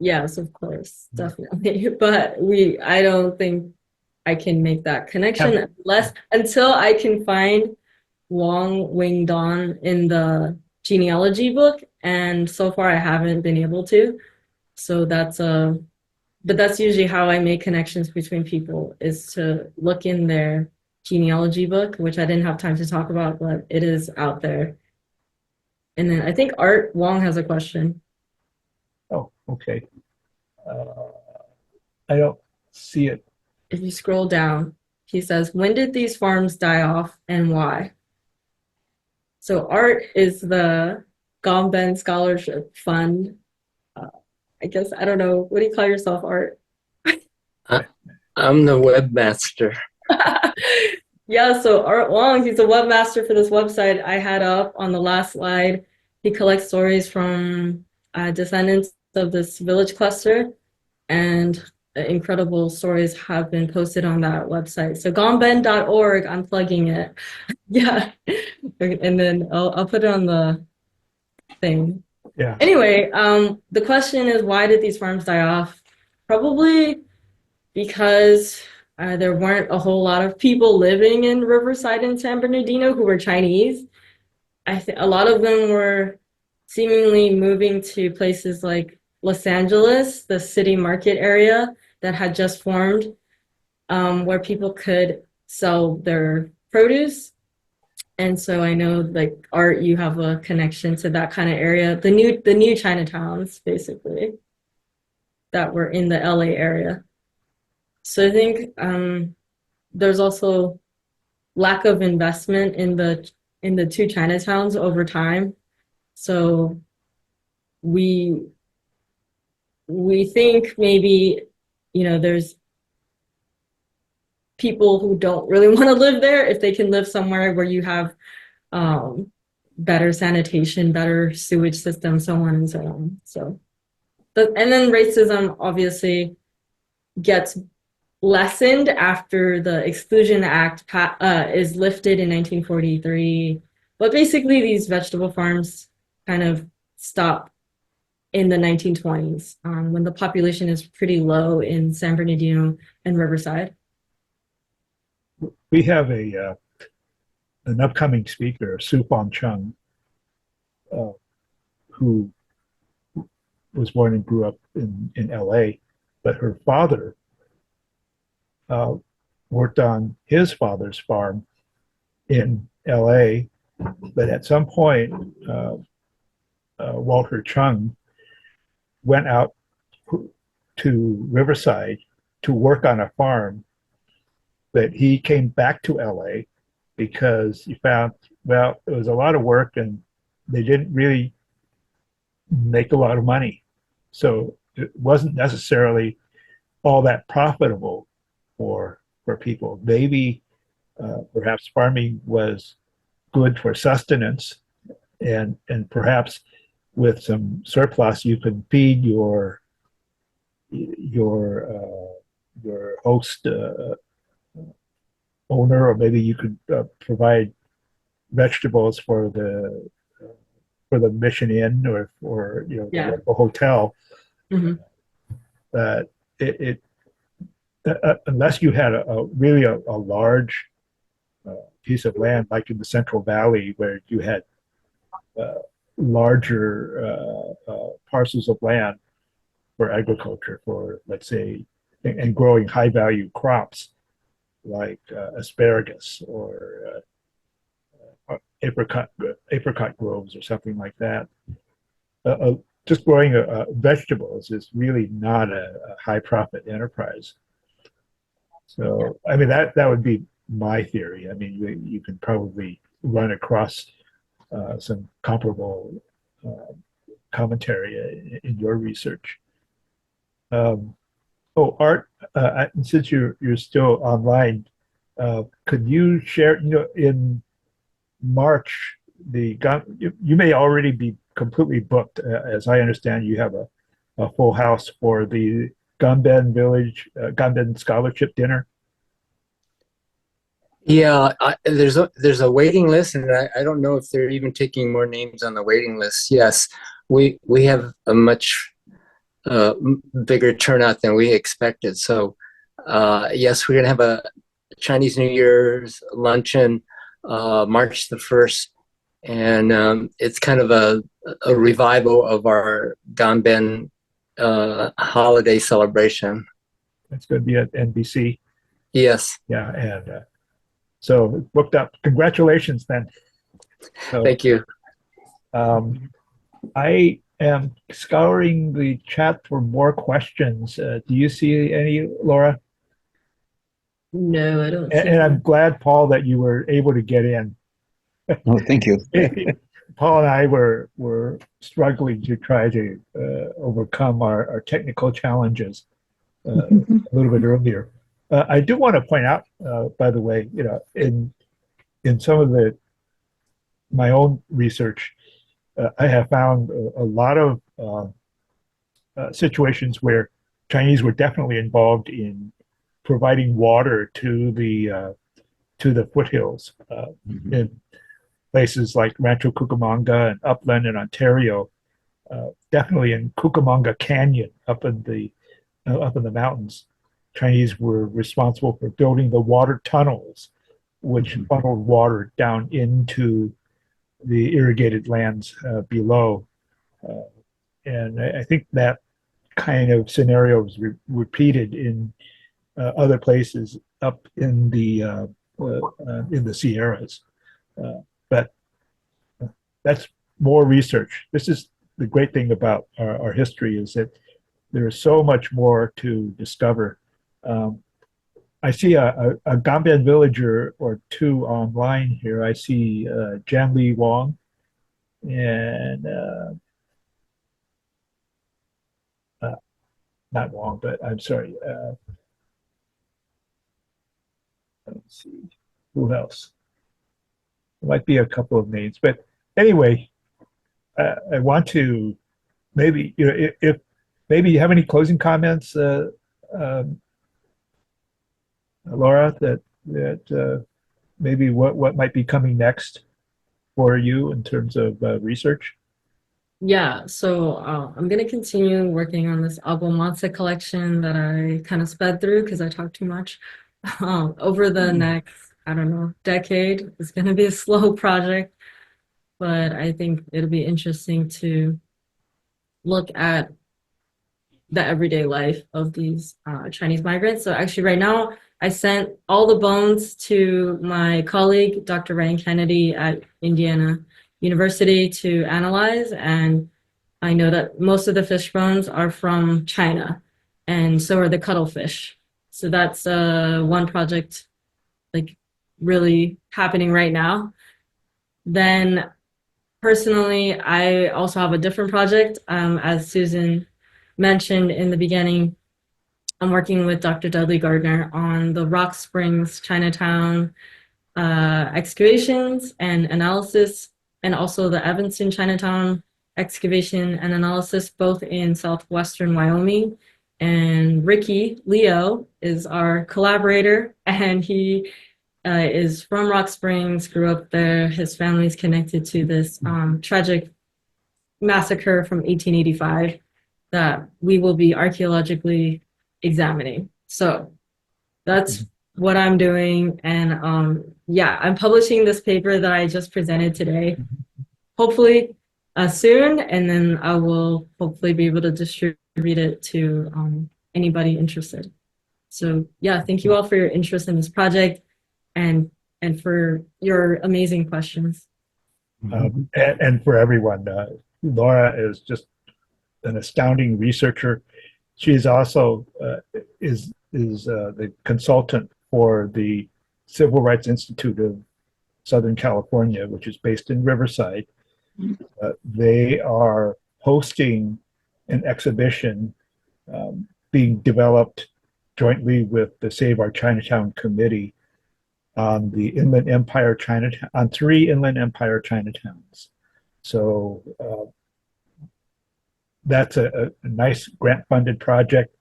Yes, of course, definitely. But I don't think I can make that connection until I can find Wang Wingdong in the genealogy book, and so far I haven't been able to. So but that's usually how I make connections between people, is to look in their genealogy book, which I didn't have time to talk about, but it is out there. And then I think Art Wong has a question. Oh, okay. Uh, I don't see it. If you scroll down, he says, when did these farms die off and why? So Art is the Gomben Scholarship Fund. I guess, I don't know, what do you call yourself, Art? I, I'm the webmaster. Yeah, so Art Wong, he's a webmaster for this website I had up on the last slide. He collects stories from descendants of this village cluster, and incredible stories have been posted on that website. So gomben.org, I'm plugging it. Yeah, and then I'll put it on the thing. Yeah. Anyway, the question is, why did these farms die off? Probably because there weren't a whole lot of people living in Riverside and San Bernardino who were Chinese. I think a lot of them were seemingly moving to places like Los Angeles, the city market area that had just formed, where people could sell their produce. And so I know, like, Art, you have a connection to that kind of area, the new Chinatowns, basically, that were in the LA area. So I think there's also lack of investment in the two Chinatowns over time. So we think maybe, there's people who don't really want to live there if they can live somewhere where you have better sanitation, better sewage system, so on and so on. So, and then racism obviously gets lessened after the Exclusion Act is lifted in 1943. But basically, these vegetable farms kind of stop in the 1920s, when the population is pretty low in San Bernardino and Riverside. We have an upcoming speaker, Supong Chung, who was born and grew up in LA, but her father worked on his father's farm in LA. But at some point, Walter Chung went out to Riverside to work on a farm, but he came back to LA because he found, well, it was a lot of work and they didn't really make a lot of money. So it wasn't necessarily all that profitable for people. Maybe perhaps farming was good for sustenance, and perhaps with some surplus you can feed your host owner, or maybe you could provide vegetables for the Mission Inn or the local hotel. Mm-hmm. But it unless you had a really large piece of land, like in the Central Valley, where you had larger parcels of land for agriculture, for, let's say, and growing high value crops like asparagus or apricot groves or something like that. Just growing vegetables is really not a high profit enterprise. So, I mean, that would be my theory. I mean, you can probably run across some comparable commentary in your research. Art, since you're still online, could you share? In March, you may already be completely booked. As I understand, you have a full house for the Gomben Scholarship Dinner. Yeah, there's a waiting list, and I don't know if they're even taking more names on the waiting list. Yes, we have a much bigger turnout than we expected. So Yes, we're going to have a Chinese New Year's luncheon March the 1st. And it's kind of a revival of our Ganbin holiday celebration. It's going to be at NBC. Yes, Yeah, and so it's booked up. Congratulations, then. So, thank you. I am scouring the chat for more questions. Do you see any, Laura? No, I don't see And I'm them. glad, Paul, that you were able to get in. Oh, thank you. Paul and I were struggling to try to overcome our technical challenges a little bit earlier. I do want to point out, by the way, in some of my own research, I have found a lot of situations where Chinese were definitely involved in providing water to the foothills in places like Rancho Cucamonga and Upland in Ontario. Definitely in Cucamonga Canyon up in the mountains, Chinese were responsible for building the water tunnels, which funneled water down into the irrigated lands below. And I think that kind of scenario was repeated in other places up in the Sierras. But that's more research. This is the great thing about our history, is that there is so much more to discover. I see a Gambian villager or two online here. I see Jan Lee Wong and not Wong, but I'm sorry. Let's see, who else? There might be a couple of names, but anyway, I want to maybe, if maybe you have any closing comments, Laura, that maybe what might be coming next for you in terms of research. Yeah, so I'm gonna continue working on this Agua collection that I kind of sped through because I talked too much. Over the next, I don't know, decade. It's gonna be a slow project, but I think it'll be interesting to look at the everyday life of these Chinese migrants. So actually right now, I sent all the bones to my colleague, Dr. Ryan Kennedy at Indiana University to analyze. And I know that most of the fish bones are from China, and so are the cuttlefish. So that's one project like really happening right now. Then personally, I also have a different project. As Susan mentioned in the beginning, I'm working with Dr. Dudley Gardner on the Rock Springs Chinatown excavations and analysis, and also the Evanston Chinatown excavation and analysis, both in southwestern Wyoming. And Ricky Leo is our collaborator, and he is from Rock Springs, grew up there. His family's connected to this tragic massacre from 1885 that we will be archaeologically examining. So that's what I'm doing. And yeah, I'm publishing this paper that I just presented today, hopefully soon. And then I will hopefully be able to distribute it to anybody interested. So yeah, thank you all for your interest in this project and for your amazing questions. And for everyone, Laura is just an astounding researcher. She's also is the consultant for the Civil Rights Institute of Southern California, which is based in Riverside. They are hosting an exhibition being developed jointly with the Save Our Chinatown Committee on the Inland Empire Chinatown, on 3 Inland Empire Chinatowns. So that's a nice grant-funded project,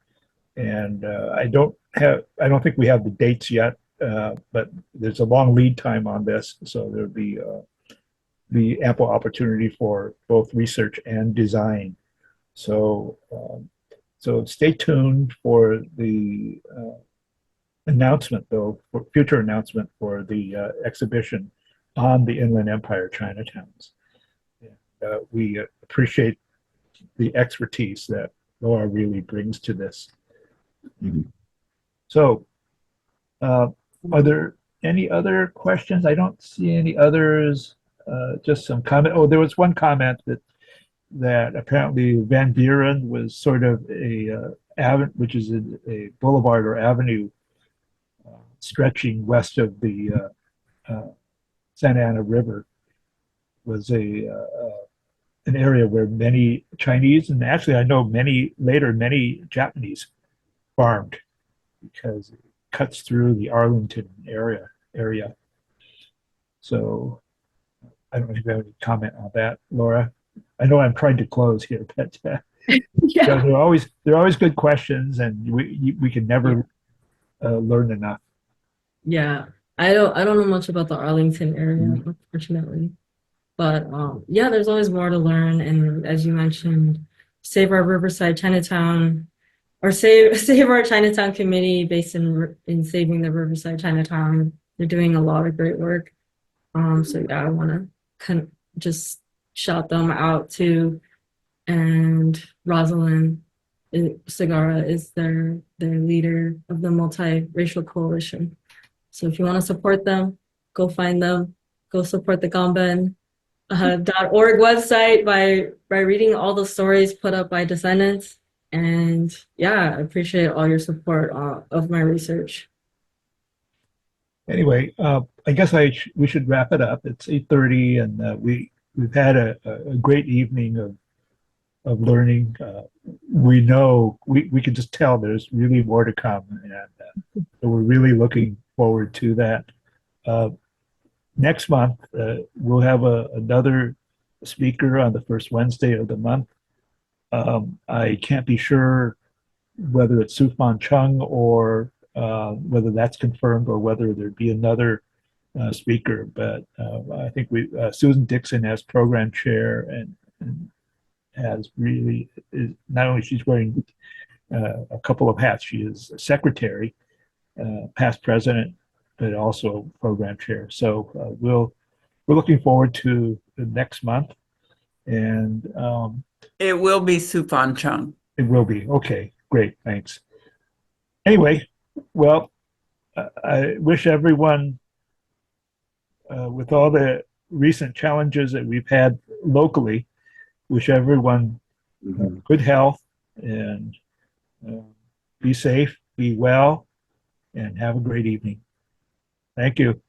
and I don't think we have the dates yet, but there's a long lead time on this, so there'll be ample opportunity for both research and design. So so stay tuned for the announcement, though, for future announcement for the exhibition on the Inland Empire Chinatowns. We appreciate the expertise that Laura really brings to this. Mhm. So, are there any other questions? I don't see any others. Just some comment. Oh, there was one comment that apparently Van Buren was sort of which is a boulevard or avenue stretching west of the Santa Ana River, was an area where many Chinese, and actually I know many Japanese farmed, because it cuts through the Arlington area. So I don't know if you have any comment on that, Laura. I know I'm trying to close here, but Yeah. they're always good questions, and we can never learn enough. Yeah, I don't know much about the Arlington area, unfortunately. But yeah, there's always more to learn. And as you mentioned, Save Our Riverside Chinatown, or Save Our Chinatown Committee, based in saving the Riverside Chinatown. They're doing a lot of great work. So yeah, I want to kind of just shout them out too. And Rosalind Segara is their leader of the multiracial coalition. So if you want to support them, go find them, go support the Gamben .org website by reading all the stories put up by descendants. And yeah, I appreciate all your support of my research. Anyway, I guess we should wrap it up. It's 8:30, and we've had a great evening of learning. We know we can just tell there's really more to come, and so we're really looking forward to that. Next month, we'll have another speaker on the first Wednesday of the month. I can't be sure whether it's Sufan Chung or whether that's confirmed, or whether there'd be another speaker. But I think Susan Dixon as program chair, and has really not only she's wearing a couple of hats. She is a secretary, past president, but also program chair. So we're looking forward to the next month, and It will be Sufan Chung. it will be okay. Great, thanks. Anyway, well, I wish everyone, with all the recent challenges that we've had locally, wish everyone good health, and be safe, be well, and have a great evening. Thank you.